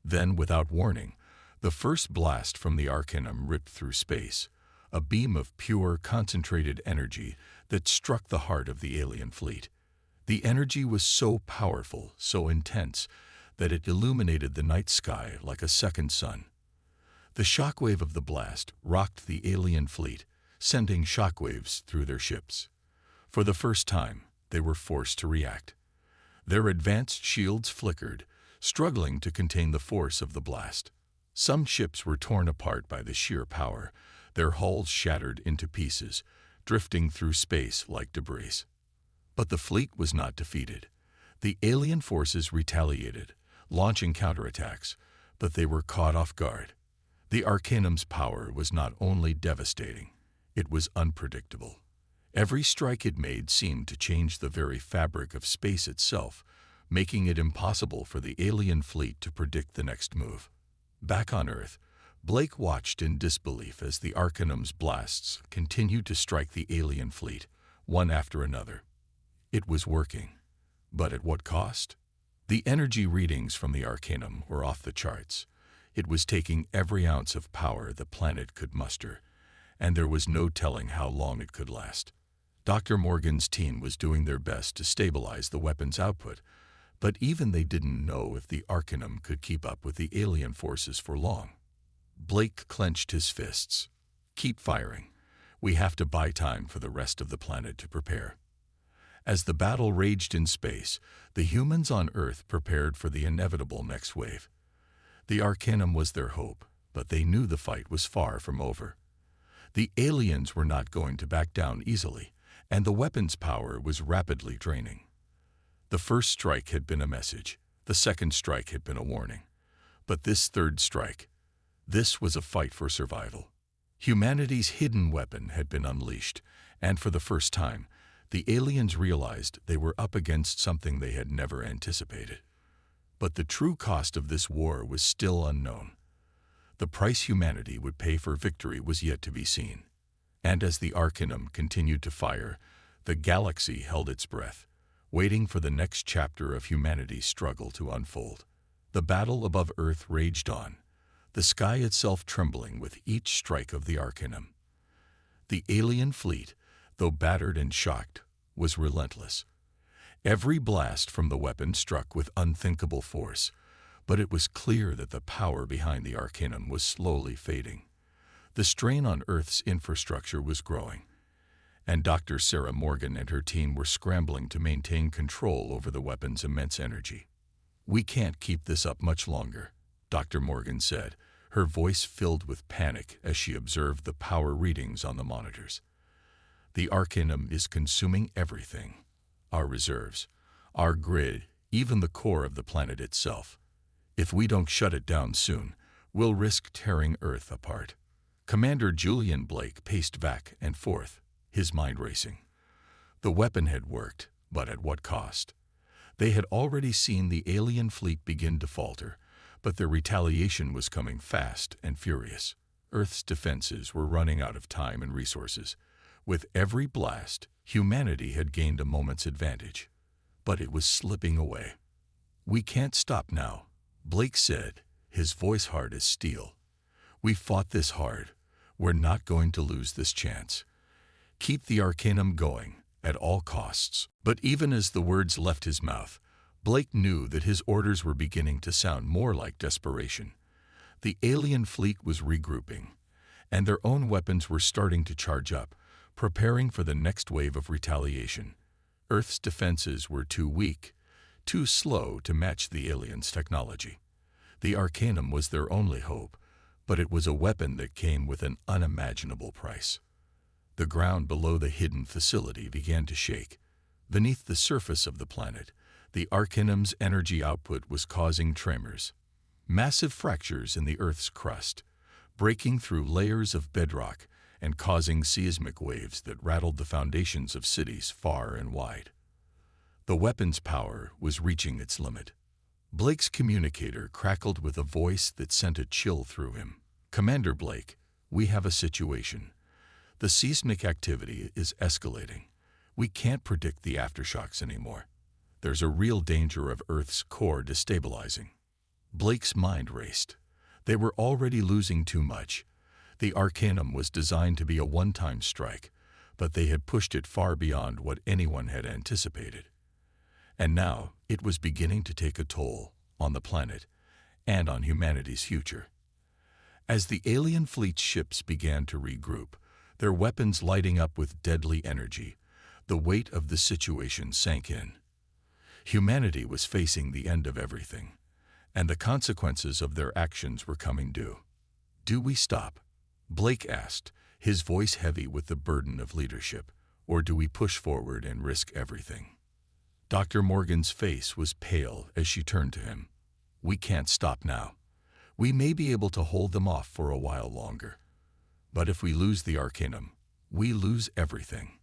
Speaker 1: Then, without warning, the first blast from the Arcanum ripped through space, a beam of pure, concentrated energy that struck the heart of the alien fleet. The energy was so powerful, so intense, that it illuminated the night sky like a second sun. The shockwave of the blast rocked the alien fleet, sending shockwaves through their ships. For the first time, they were forced to react. Their advanced shields flickered, struggling to contain the force of the blast. Some ships were torn apart by the sheer power, their hulls shattered into pieces, drifting through space like debris. But the fleet was not defeated. The alien forces retaliated, launching counterattacks, but they were caught off guard. The Arcanum's power was not only devastating, it was unpredictable. Every strike it made seemed to change the very fabric of space itself, making it impossible for the alien fleet to predict the next move. Back on Earth, Blake watched in disbelief as the Arcanum's blasts continued to strike the alien fleet, one after another. It was working, but at what cost? The energy readings from the Arcanum were off the charts. It was taking every ounce of power the planet could muster, and there was no telling how long it could last. Dr. Morgan's team was doing their best to stabilize the weapon's output, but even they didn't know if the Arcanum could keep up with the alien forces for long. Blake clenched his fists. "Keep firing. We have to buy time for the rest of the planet to prepare." As the battle raged in space, the humans on Earth prepared for the inevitable next wave. The Arcanum was their hope, but they knew the fight was far from over. The aliens were not going to back down easily, and the weapon's power was rapidly draining. The first strike had been a message, the second strike had been a warning. But this third strike, this was a fight for survival. Humanity's hidden weapon had been unleashed, and for the first time, the aliens realized they were up against something they had never anticipated. But the true cost of this war was still unknown. The price humanity would pay for victory was yet to be seen. And as the Arcanum continued to fire, the galaxy held its breath, waiting for the next chapter of humanity's struggle to unfold. The battle above Earth raged on, the sky itself trembling with each strike of the Arcanum. The alien fleet, though battered and shocked, was relentless. Every blast from the weapon struck with unthinkable force, but it was clear that the power behind the Arcanum was slowly fading. The strain on Earth's infrastructure was growing, and Dr. Sarah Morgan and her team were scrambling to maintain control over the weapon's immense energy. "We can't keep this up much longer," Dr. Morgan said, her voice filled with panic as she observed the power readings on the monitors. "The Arcanum is consuming everything. Our reserves, our grid, even the core of the planet itself. If we don't shut it down soon, we'll risk tearing Earth apart." Commander Julian Blake paced back and forth, his mind racing. The weapon had worked, but at what cost? They had already seen the alien fleet begin to falter, but their retaliation was coming fast and furious. Earth's defenses were running out of time and resources. With every blast, humanity had gained a moment's advantage, but it was slipping away. "We can't stop now," Blake said, his voice hard as steel. "We fought this hard. We're not going to lose this chance. Keep the Arcanum going, at all costs." But even as the words left his mouth, Blake knew that his orders were beginning to sound more like desperation. The alien fleet was regrouping, and their own weapons were starting to charge up, preparing for the next wave of retaliation. Earth's defenses were too weak, too slow to match the aliens' technology. The Arcanum was their only hope, but it was a weapon that came with an unimaginable price. The ground below the hidden facility began to shake. Beneath the surface of the planet, the Arcanum's energy output was causing tremors, massive fractures in the Earth's crust, breaking through layers of bedrock and causing seismic waves that rattled the foundations of cities far and wide. The weapon's power was reaching its limit. Blake's communicator crackled with a voice that sent a chill through him. "Commander Blake, we have a situation. The seismic activity is escalating. We can't predict the aftershocks anymore. There's a real danger of Earth's core destabilizing." Blake's mind raced. They were already losing too much. The Arcanum was designed to be a one-time strike, but they had pushed it far beyond what anyone had anticipated. And now it was beginning to take a toll on the planet and on humanity's future. As the alien fleet's ships began to regroup, their weapons lighting up with deadly energy, the weight of the situation sank in. Humanity was facing the end of everything, and the consequences of their actions were coming due. "Do we stop?" Blake asked, his voice heavy with the burden of leadership, "or do we push forward and risk everything?" Dr. Morgan's face was pale as she turned to him. "We can't stop now. We may be able to hold them off for a while longer. But if we lose the Arcanum, we lose everything.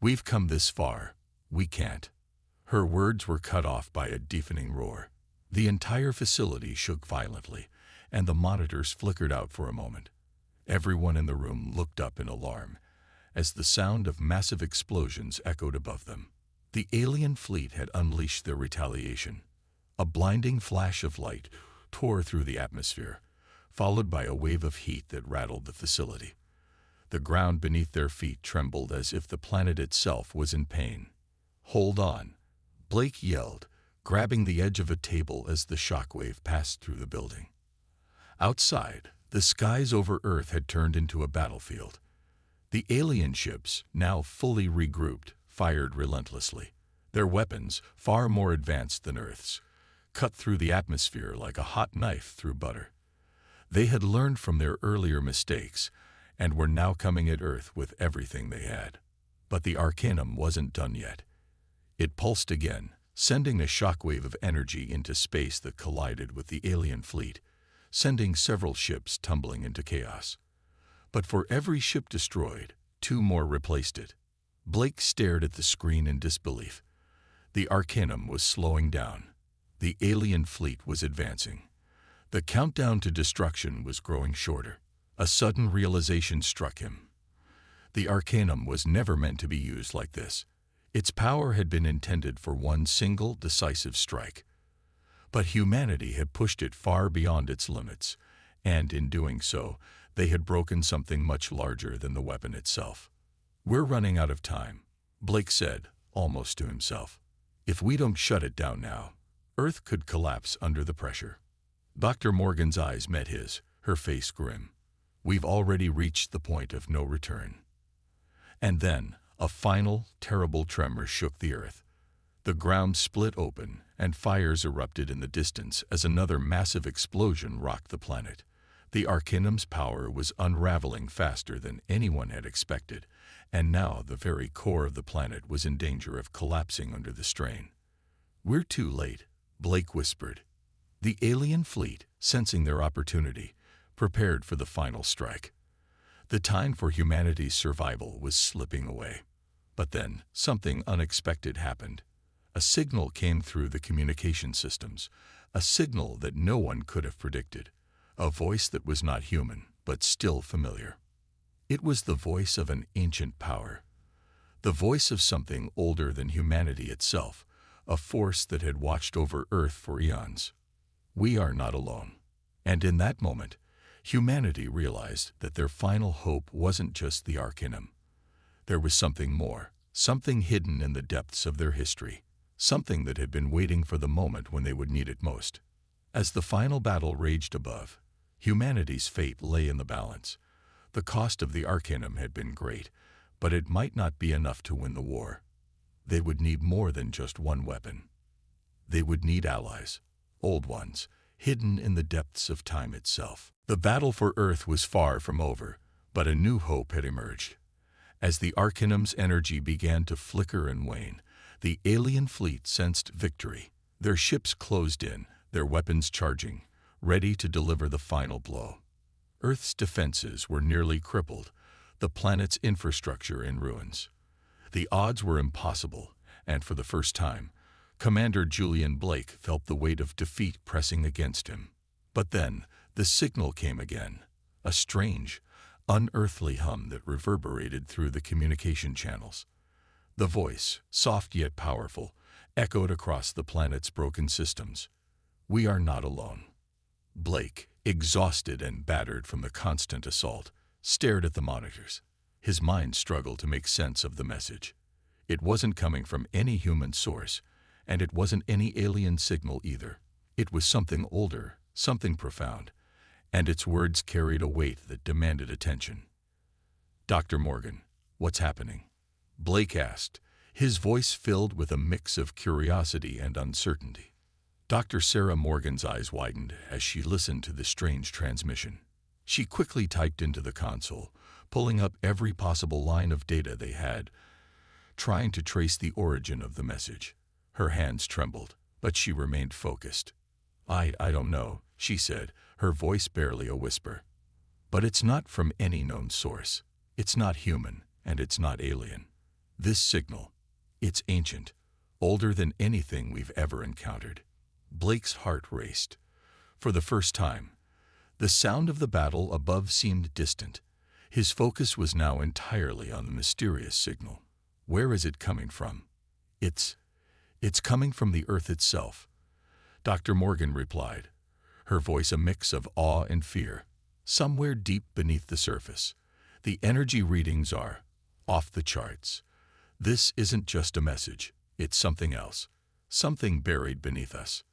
Speaker 1: We've come this far. We can't." Her words were cut off by a deafening roar. The entire facility shook violently, and the monitors flickered out for a moment. Everyone in the room looked up in alarm, as the sound of massive explosions echoed above them. The alien fleet had unleashed their retaliation. A blinding flash of light tore through the atmosphere, followed by a wave of heat that rattled the facility. The ground beneath their feet trembled as if the planet itself was in pain. "Hold on," Blake yelled, grabbing the edge of a table as the shockwave passed through the building. Outside, the skies over Earth had turned into a battlefield. The alien ships, now fully regrouped, fired relentlessly. Their weapons, far more advanced than Earth's, cut through the atmosphere like a hot knife through butter. They had learned from their earlier mistakes and were now coming at Earth with everything they had. But the Arcanum wasn't done yet. It pulsed again, sending a shockwave of energy into space that collided with the alien fleet, sending several ships tumbling into chaos. But for every ship destroyed, 2 more replaced it. Blake stared at the screen in disbelief. The Arcanum was slowing down. The alien fleet was advancing. The countdown to destruction was growing shorter. A sudden realization struck him. The Arcanum was never meant to be used like this. Its power had been intended for one single, decisive strike. But humanity had pushed it far beyond its limits, and in doing so, they had broken something much larger than the weapon itself. "We're running out of time," Blake said, almost to himself. "If we don't shut it down now, Earth could collapse under the pressure." Dr. Morgan's eyes met his, her face grim. "We've already reached the point of no return." And then, a final, terrible tremor shook the Earth. The ground split open, and fires erupted in the distance as another massive explosion rocked the planet. The Arcanum's power was unraveling faster than anyone had expected, and now the very core of the planet was in danger of collapsing under the strain. "We're too late," Blake whispered. The alien fleet, sensing their opportunity, prepared for the final strike. The time for humanity's survival was slipping away. But then, something unexpected happened. A signal came through the communication systems, a signal that no one could have predicted, a voice that was not human, but still familiar. It was the voice of an ancient power, the voice of something older than humanity itself, a force that had watched over Earth for eons. "We are not alone." And in that moment, humanity realized that their final hope wasn't just the Arcanum. There was something more, something hidden in the depths of their history, something that had been waiting for the moment when they would need it most. As the final battle raged above, humanity's fate lay in the balance. The cost of the Arcanum had been great, but it might not be enough to win the war. They would need more than just one weapon. They would need allies, old ones, hidden in the depths of time itself. The battle for Earth was far from over, but a new hope had emerged. As the Arcanum's energy began to flicker and wane, the alien fleet sensed victory. Their ships closed in, their weapons charging, ready to deliver the final blow. Earth's defenses were nearly crippled, the planet's infrastructure in ruins. The odds were impossible, and for the first time, Commander Julian Blake felt the weight of defeat pressing against him. But then, the signal came again, a strange, unearthly hum that reverberated through the communication channels. The voice, soft yet powerful, echoed across the planet's broken systems. "We are not alone." Blake, exhausted and battered from the constant assault, stared at the monitors. His mind struggled to make sense of the message. It wasn't coming from any human source, and it wasn't any alien signal either. It was something older, something profound, and its words carried a weight that demanded attention. "Dr. Morgan, what's happening?" Blake asked, his voice filled with a mix of curiosity and uncertainty. Dr. Sarah Morgan's eyes widened as she listened to the strange transmission. She quickly typed into the console, pulling up every possible line of data they had, trying to trace the origin of the message. Her hands trembled, but she remained focused. I don't know," she said, her voice barely a whisper. "But it's not from any known source. It's not human, and it's not alien. This signal, it's ancient, older than anything we've ever encountered." Blake's heart raced. For the first time, the sound of the battle above seemed distant. His focus was now entirely on the mysterious signal. "Where is it coming from?" It's coming from the Earth itself," Dr. Morgan replied, her voice a mix of awe and fear. "Somewhere deep beneath the surface, the energy readings are off the charts. This isn't just a message, it's something else, something buried beneath us."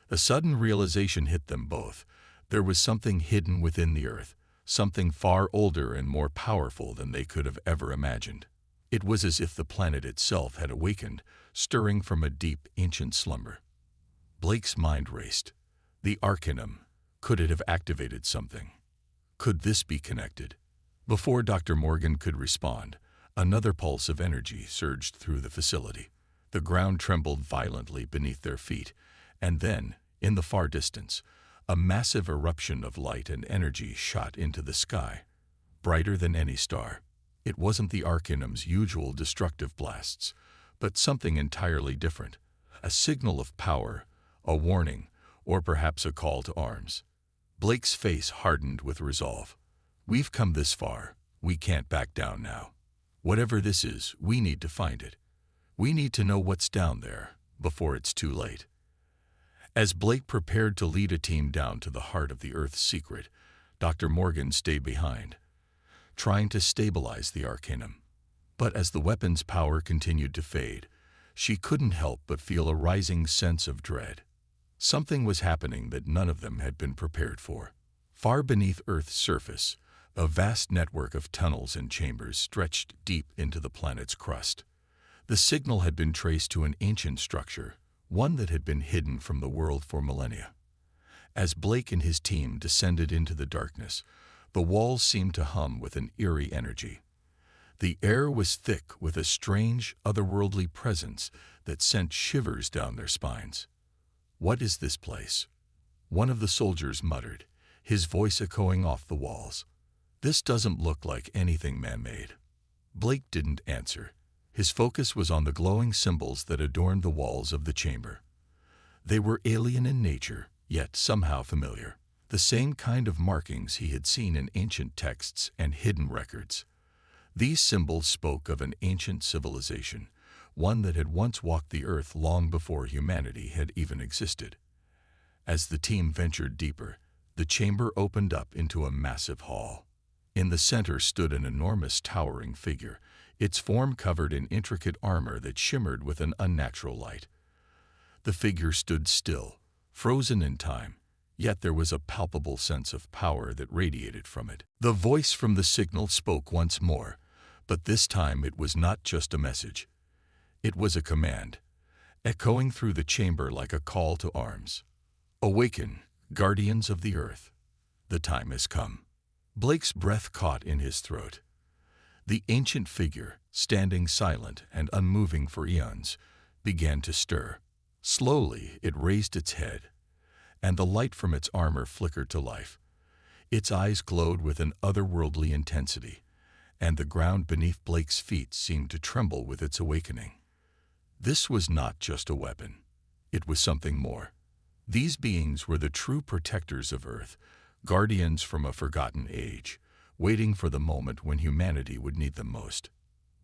Speaker 1: A sudden realization hit them both. There was something hidden within the Earth, something far older and more powerful than they could have ever imagined. It was as if the planet itself had awakened, stirring from a deep, ancient slumber. Blake's mind raced. The Arcanum. Could it have activated something? Could this be connected? Before Dr. Morgan could respond, another pulse of energy surged through the facility. The ground trembled violently beneath their feet, and then, in the far distance, a massive eruption of light and energy shot into the sky, brighter than any star. It wasn't the Arcanum's usual destructive blasts, but something entirely different, a signal of power, a warning, or perhaps a call to arms. Blake's face hardened with resolve. We've come this far. We can't back down now. Whatever this is, we need to find it. We need to know what's down there before it's too late. As Blake prepared to lead a team down to the heart of the Earth's secret, Dr. Morgan stayed behind, trying to stabilize the Arcanum. But as the weapon's power continued to fade, she couldn't help but feel a rising sense of dread. Something was happening that none of them had been prepared for. Far beneath Earth's surface, a vast network of tunnels and chambers stretched deep into the planet's crust. The signal had been traced to an ancient structure, one that had been hidden from the world for millennia. As Blake and his team descended into the darkness, the walls seemed to hum with an eerie energy. The air was thick with a strange, otherworldly presence that sent shivers down their spines. "What is this place?" one of the soldiers muttered, his voice echoing off the walls. "This doesn't look like anything man-made." Blake didn't answer. His focus was on the glowing symbols that adorned the walls of the chamber. They were alien in nature, yet somehow familiar. The same kind of markings he had seen in ancient texts and hidden records. These symbols spoke of an ancient civilization, one that had once walked the earth long before humanity had even existed. As the team ventured deeper, the chamber opened up into a massive hall. In the center stood an enormous towering figure, its form covered in intricate armor that shimmered with an unnatural light. The figure stood still, frozen in time, yet there was a palpable sense of power that radiated from it. The voice from the signal spoke once more, but this time it was not just a message. It was a command, echoing through the chamber like a call to arms. "Awaken, guardians of the earth. The time has come." Blake's breath caught in his throat. The ancient figure, standing silent and unmoving for eons, began to stir. Slowly it raised its head, and the light from its armor flickered to life. Its eyes glowed with an otherworldly intensity, and the ground beneath Blake's feet seemed to tremble with its awakening. This was not just a weapon. It was something more. These beings were the true protectors of Earth, guardians from a forgotten age, waiting for the moment when humanity would need them most.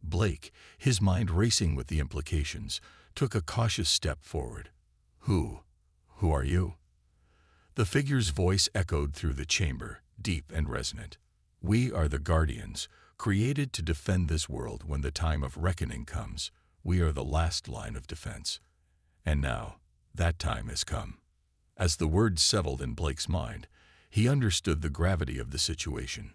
Speaker 1: Blake, his mind racing with the implications, took a cautious step forward. Who are you?" The figure's voice echoed through the chamber, deep and resonant. "We are the Guardians, created to defend this world when the time of reckoning comes. We are the last line of defense. And now, that time has come." As the words settled in Blake's mind, he understood the gravity of the situation.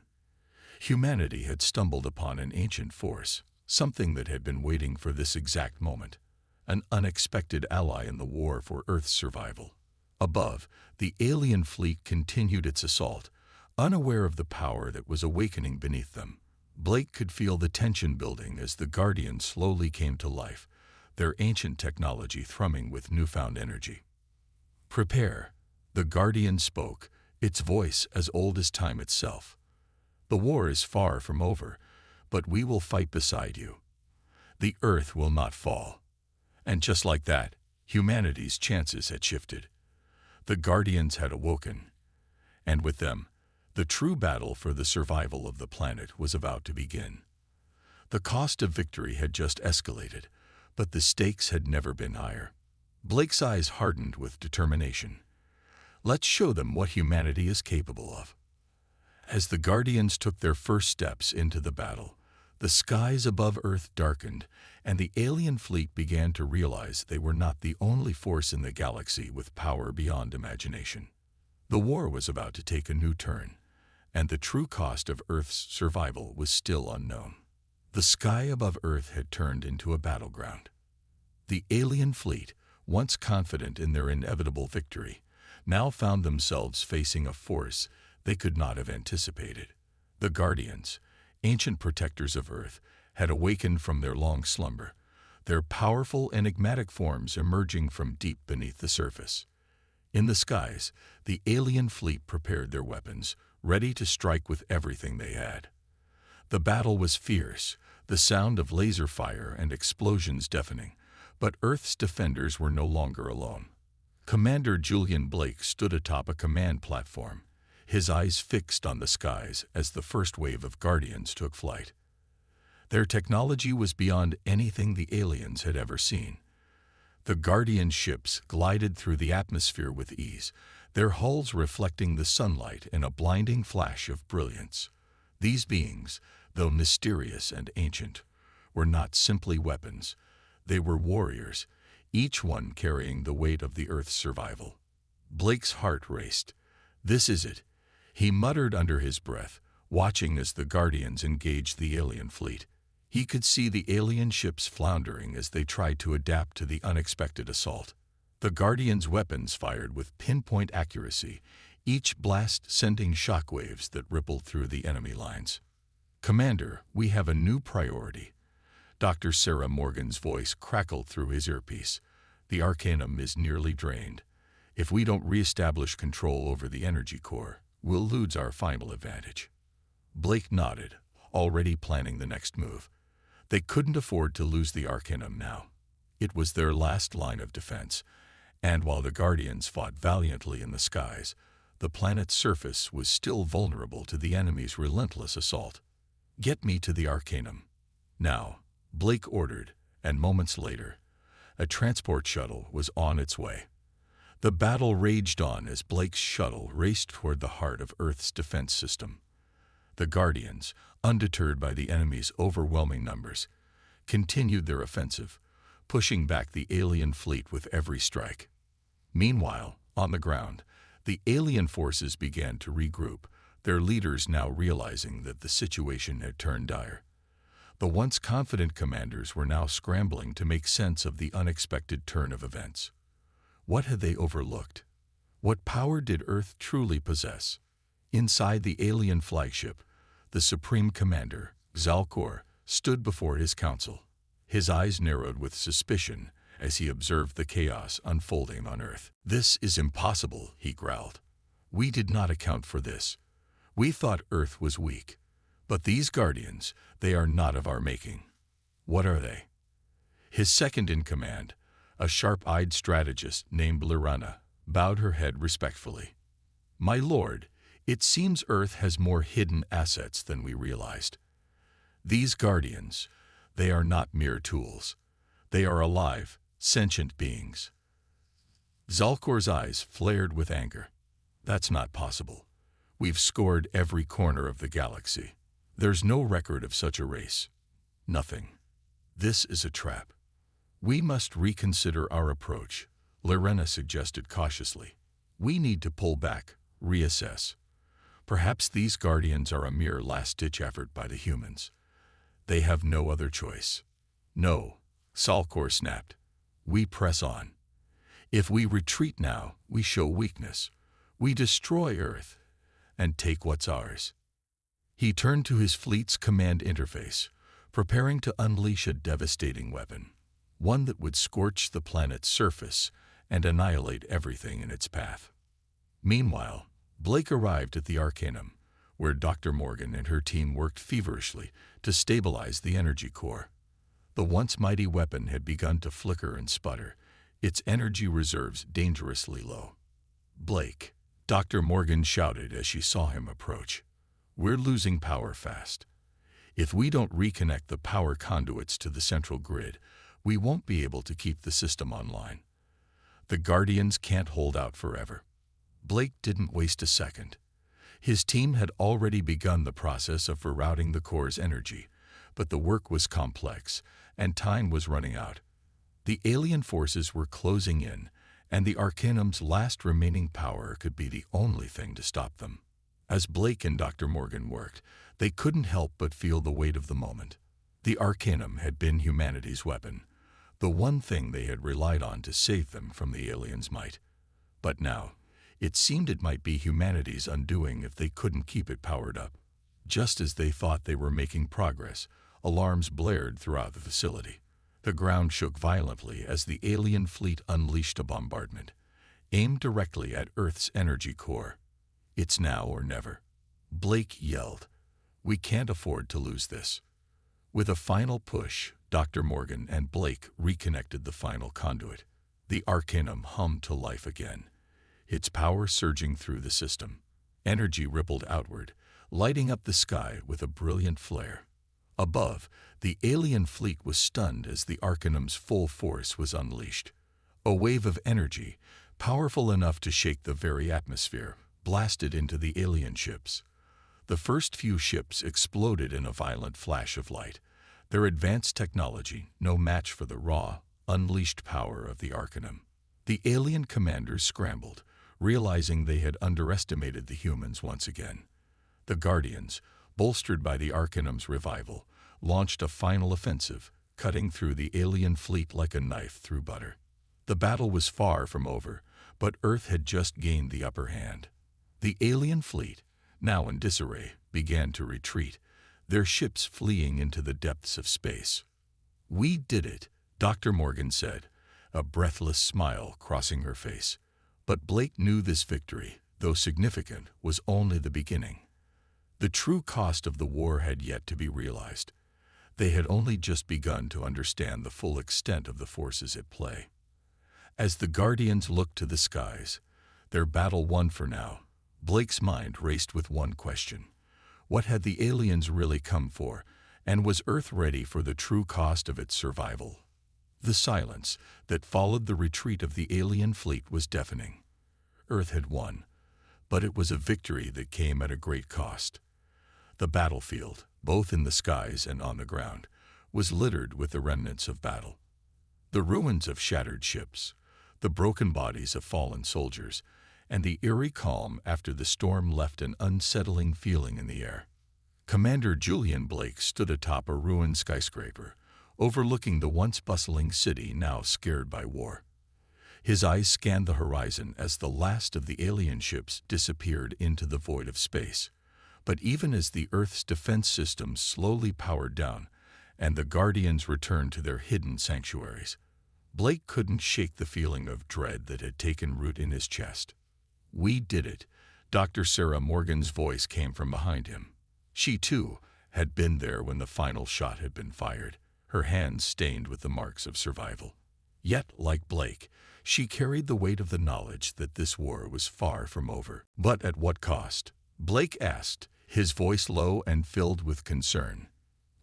Speaker 1: Humanity had stumbled upon an ancient force, something that had been waiting for this exact moment, an unexpected ally in the war for Earth's survival. Above, the alien fleet continued its assault, unaware of the power that was awakening beneath them. Blake could feel the tension building as the Guardians slowly came to life, their ancient technology thrumming with newfound energy. "Prepare," the Guardian spoke, its voice as old as time itself. "The war is far from over, but we will fight beside you. The Earth will not fall." And just like that, humanity's chances had shifted. The Guardians had awoken, and with them, the true battle for the survival of the planet was about to begin. The cost of victory had just escalated, but the stakes had never been higher. Blake's eyes hardened with determination. Let's show them what humanity is capable of. As the Guardians took their first steps into the battle, the skies above Earth darkened, and the alien fleet began to realize they were not the only force in the galaxy with power beyond imagination. The war was about to take a new turn, and the true cost of Earth's survival was still unknown. The sky above Earth had turned into a battleground. The alien fleet, once confident in their inevitable victory, now found themselves facing a force they could not have anticipated. The Guardians, ancient protectors of Earth, had awakened from their long slumber, their powerful, enigmatic forms emerging from deep beneath the surface. In the skies, the alien fleet prepared their weapons, ready to strike with everything they had. The battle was fierce, the sound of laser fire and explosions deafening, but Earth's defenders were no longer alone. Commander Julian Blake stood atop a command platform, his eyes fixed on the skies as the first wave of Guardians took flight. Their technology was beyond anything the aliens had ever seen. The Guardian ships glided through the atmosphere with ease, their hulls reflecting the sunlight in a blinding flash of brilliance. These beings, though mysterious and ancient, were not simply weapons. They were warriors, each one carrying the weight of the Earth's survival. Blake's heart raced. "This is it," he muttered under his breath, watching as the Guardians engaged the alien fleet. He could see the alien ships floundering as they tried to adapt to the unexpected assault. The Guardians' weapons fired with pinpoint accuracy, each blast sending shockwaves that rippled through the enemy lines. "Commander, we have a new priority." Dr. Sarah Morgan's voice crackled through his earpiece. "The Arcanum is nearly drained. If we don't reestablish control over the energy core, we'll lose our final advantage." Blake nodded, already planning the next move. They couldn't afford to lose the Arcanum now. It was their last line of defense, and while the Guardians fought valiantly in the skies, the planet's surface was still vulnerable to the enemy's relentless assault. "Get me to the Arcanum now," Blake ordered, and moments later, a transport shuttle was on its way. The battle raged on as Blake's shuttle raced toward the heart of Earth's defense system. The Guardians, undeterred by the enemy's overwhelming numbers, continued their offensive, pushing back the alien fleet with every strike. Meanwhile, on the ground, the alien forces began to regroup, their leaders now realizing that the situation had turned dire. The once confident commanders were now scrambling to make sense of the unexpected turn of events. What had they overlooked? What power did Earth truly possess? Inside the alien flagship, the Supreme Commander, Zalcor, stood before his council. His eyes narrowed with suspicion as he observed the chaos unfolding on Earth. "This is impossible," he growled. "We did not account for this. We thought Earth was weak. But these Guardians, they are not of our making." "What are they?" His second-in-command, a sharp-eyed strategist named Lirana, bowed her head respectfully. "My lord, it seems Earth has more hidden assets than we realized. These Guardians, they are not mere tools. They are alive, sentient beings." Zalcor's eyes flared with anger. "That's not possible. We've scored every corner of the galaxy. There's no record of such a race. Nothing. This is a trap. We must reconsider our approach," Lirena suggested cautiously. "We need to pull back, reassess. Perhaps these Guardians are a mere last-ditch effort by the humans. They have no other choice." "No," Zalcor snapped. "We press on. If we retreat now, we show weakness. We destroy Earth and take what's ours." He turned to his fleet's command interface, preparing to unleash a devastating weapon, one that would scorch the planet's surface and annihilate everything in its path. Meanwhile, Blake arrived at the Arcanum, where Dr. Morgan and her team worked feverishly to stabilize the energy core. The once mighty weapon had begun to flicker and sputter, its energy reserves dangerously low. "Blake," Dr. Morgan shouted as she saw him approach, "we're losing power fast. If we don't reconnect the power conduits to the central grid, we won't be able to keep the system online. The Guardians can't hold out forever." Blake didn't waste a second. His team had already begun the process of rerouting the core's energy, but the work was complex, and time was running out. The alien forces were closing in, and the Arcanum's last remaining power could be the only thing to stop them. As Blake and Dr. Morgan worked, they couldn't help but feel the weight of the moment. The Arcanum had been humanity's weapon, the one thing they had relied on to save them from the aliens' might. But now, it seemed it might be humanity's undoing if they couldn't keep it powered up. Just as they thought they were making progress, alarms blared throughout the facility. The ground shook violently as the alien fleet unleashed a bombardment, aimed directly at Earth's energy core. "It's now or never," Blake yelled. "We can't afford to lose this." With a final push, Dr. Morgan and Blake reconnected the final conduit. The Arcanum hummed to life again, its power surging through the system. Energy rippled outward, lighting up the sky with a brilliant flare. Above, the alien fleet was stunned as the Arcanum's full force was unleashed. A wave of energy, powerful enough to shake the very atmosphere, blasted into the alien ships. The first few ships exploded in a violent flash of light, their advanced technology no match for the raw, unleashed power of the Arcanum. The alien commanders scrambled, realizing they had underestimated the humans once again. The Guardians, bolstered by the Arcanum's revival, launched a final offensive, cutting through the alien fleet like a knife through butter. The battle was far from over, but Earth had just gained the upper hand. The alien fleet, now in disarray, began to retreat, their ships fleeing into the depths of space. "We did it," Dr. Morgan said, a breathless smile crossing her face. But Blake knew this victory, though significant, was only the beginning. The true cost of the war had yet to be realized. They had only just begun to understand the full extent of the forces at play. As the Guardians looked to the skies, their battle won for now, Blake's mind raced with one question. What had the aliens really come for, and was Earth ready for the true cost of its survival? The silence that followed the retreat of the alien fleet was deafening. Earth had won, but it was a victory that came at a great cost. The battlefield, both in the skies and on the ground, was littered with the remnants of battle. The ruins of shattered ships, the broken bodies of fallen soldiers, and the eerie calm after the storm left an unsettling feeling in the air. Commander Julian Blake stood atop a ruined skyscraper, overlooking the once bustling city now scared by war. His eyes scanned the horizon as the last of the alien ships disappeared into the void of space. But even as the Earth's defense systems slowly powered down and the Guardians returned to their hidden sanctuaries, Blake couldn't shake the feeling of dread that had taken root in his chest. "We did it," Dr. Sarah Morgan's voice came from behind him. She, too, had been there when the final shot had been fired, her hands stained with the marks of survival. Yet, like Blake, she carried the weight of the knowledge that this war was far from over. "But at what cost?" Blake asked, his voice low and filled with concern.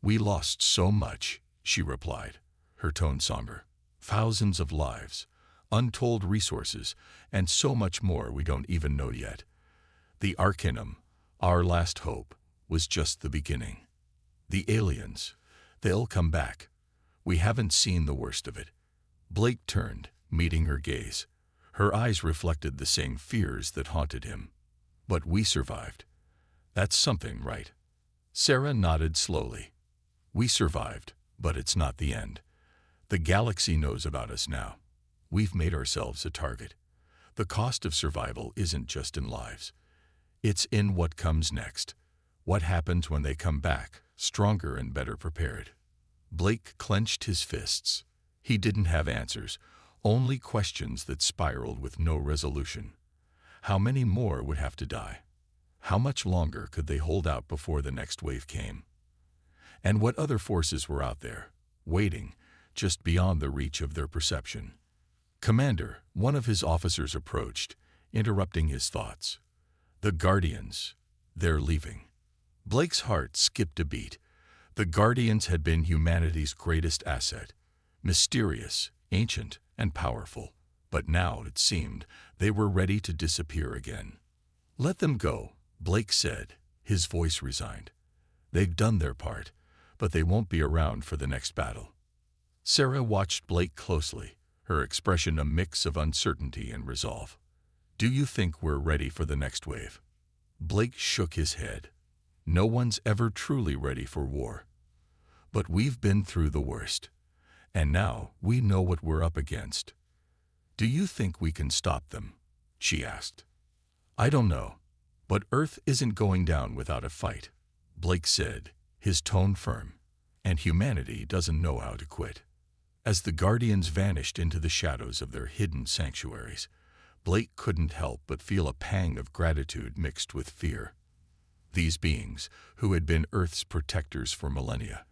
Speaker 1: "We lost so much," she replied, her tone somber. "Thousands of lives, untold resources, and so much more we don't even know yet. The Arcanum, our last hope, was just the beginning. The aliens, they'll come back. We haven't seen the worst of it." Blake turned, meeting her gaze. Her eyes reflected the same fears that haunted him. "But we survived. That's something, right?" Sarah nodded slowly. "We survived, but it's not the end. The galaxy knows about us now. We've made ourselves a target. The cost of survival isn't just in lives. It's in what comes next. What happens when they come back, stronger and better prepared?" Blake clenched his fists. He didn't have answers, only questions that spiraled with no resolution. How many more would have to die? How much longer could they hold out before the next wave came? And what other forces were out there, waiting, just beyond the reach of their perception? "Commander," one of his officers approached, interrupting his thoughts. "The Guardians, they're leaving." Blake's heart skipped a beat. The Guardians had been humanity's greatest asset, mysterious, ancient, and powerful. But now, it seemed, they were ready to disappear again. "Let them go," Blake said, his voice resigned. "They've done their part, but they won't be around for the next battle." Sarah watched Blake closely, her expression a mix of uncertainty and resolve. "Do you think we're ready for the next wave?" Blake shook his head. "No one's ever truly ready for war. But we've been through the worst, and now we know what we're up against." "Do you think we can stop them?" she asked. "I don't know, but Earth isn't going down without a fight," Blake said, his tone firm, "and humanity doesn't know how to quit." As the Guardians vanished into the shadows of their hidden sanctuaries, Blake couldn't help but feel a pang of gratitude mixed with fear. These beings, who had been Earth's protectors for millennia,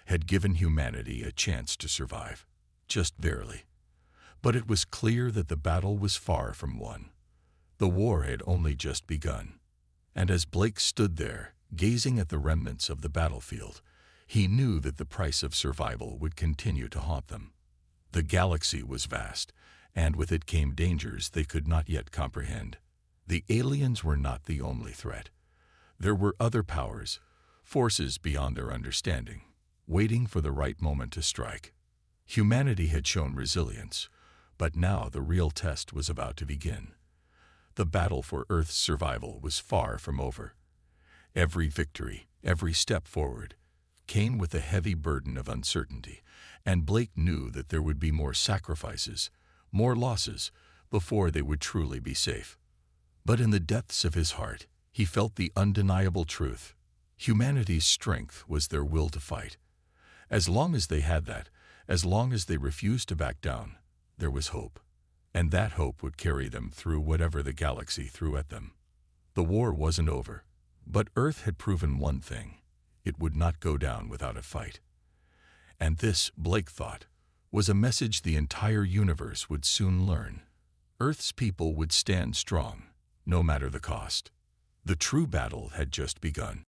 Speaker 1: had given humanity a chance to survive, just barely. But it was clear that the battle was far from won. The war had only just begun. And as Blake stood there, gazing at the remnants of the battlefield, he knew that the price of survival would continue to haunt them. The galaxy was vast, and with it came dangers they could not yet comprehend. The aliens were not the only threat. There were other powers, forces beyond their understanding, waiting for the right moment to strike. Humanity had shown resilience, but now the real test was about to begin. The battle for Earth's survival was far from over. Every victory, every step forward, came with a heavy burden of uncertainty, and Blake knew that there would be more sacrifices, more losses, before they would truly be safe. But in the depths of his heart, he felt the undeniable truth. Humanity's strength was their will to fight. As long as they had that, as long as they refused to back down, there was hope. And that hope would carry them through whatever the galaxy threw at them. The war wasn't over, but Earth had proven one thing: it would not go down without a fight. And this, Blake thought, was a message the entire universe would soon learn. Earth's people would stand strong, no matter the cost. The true battle had just begun.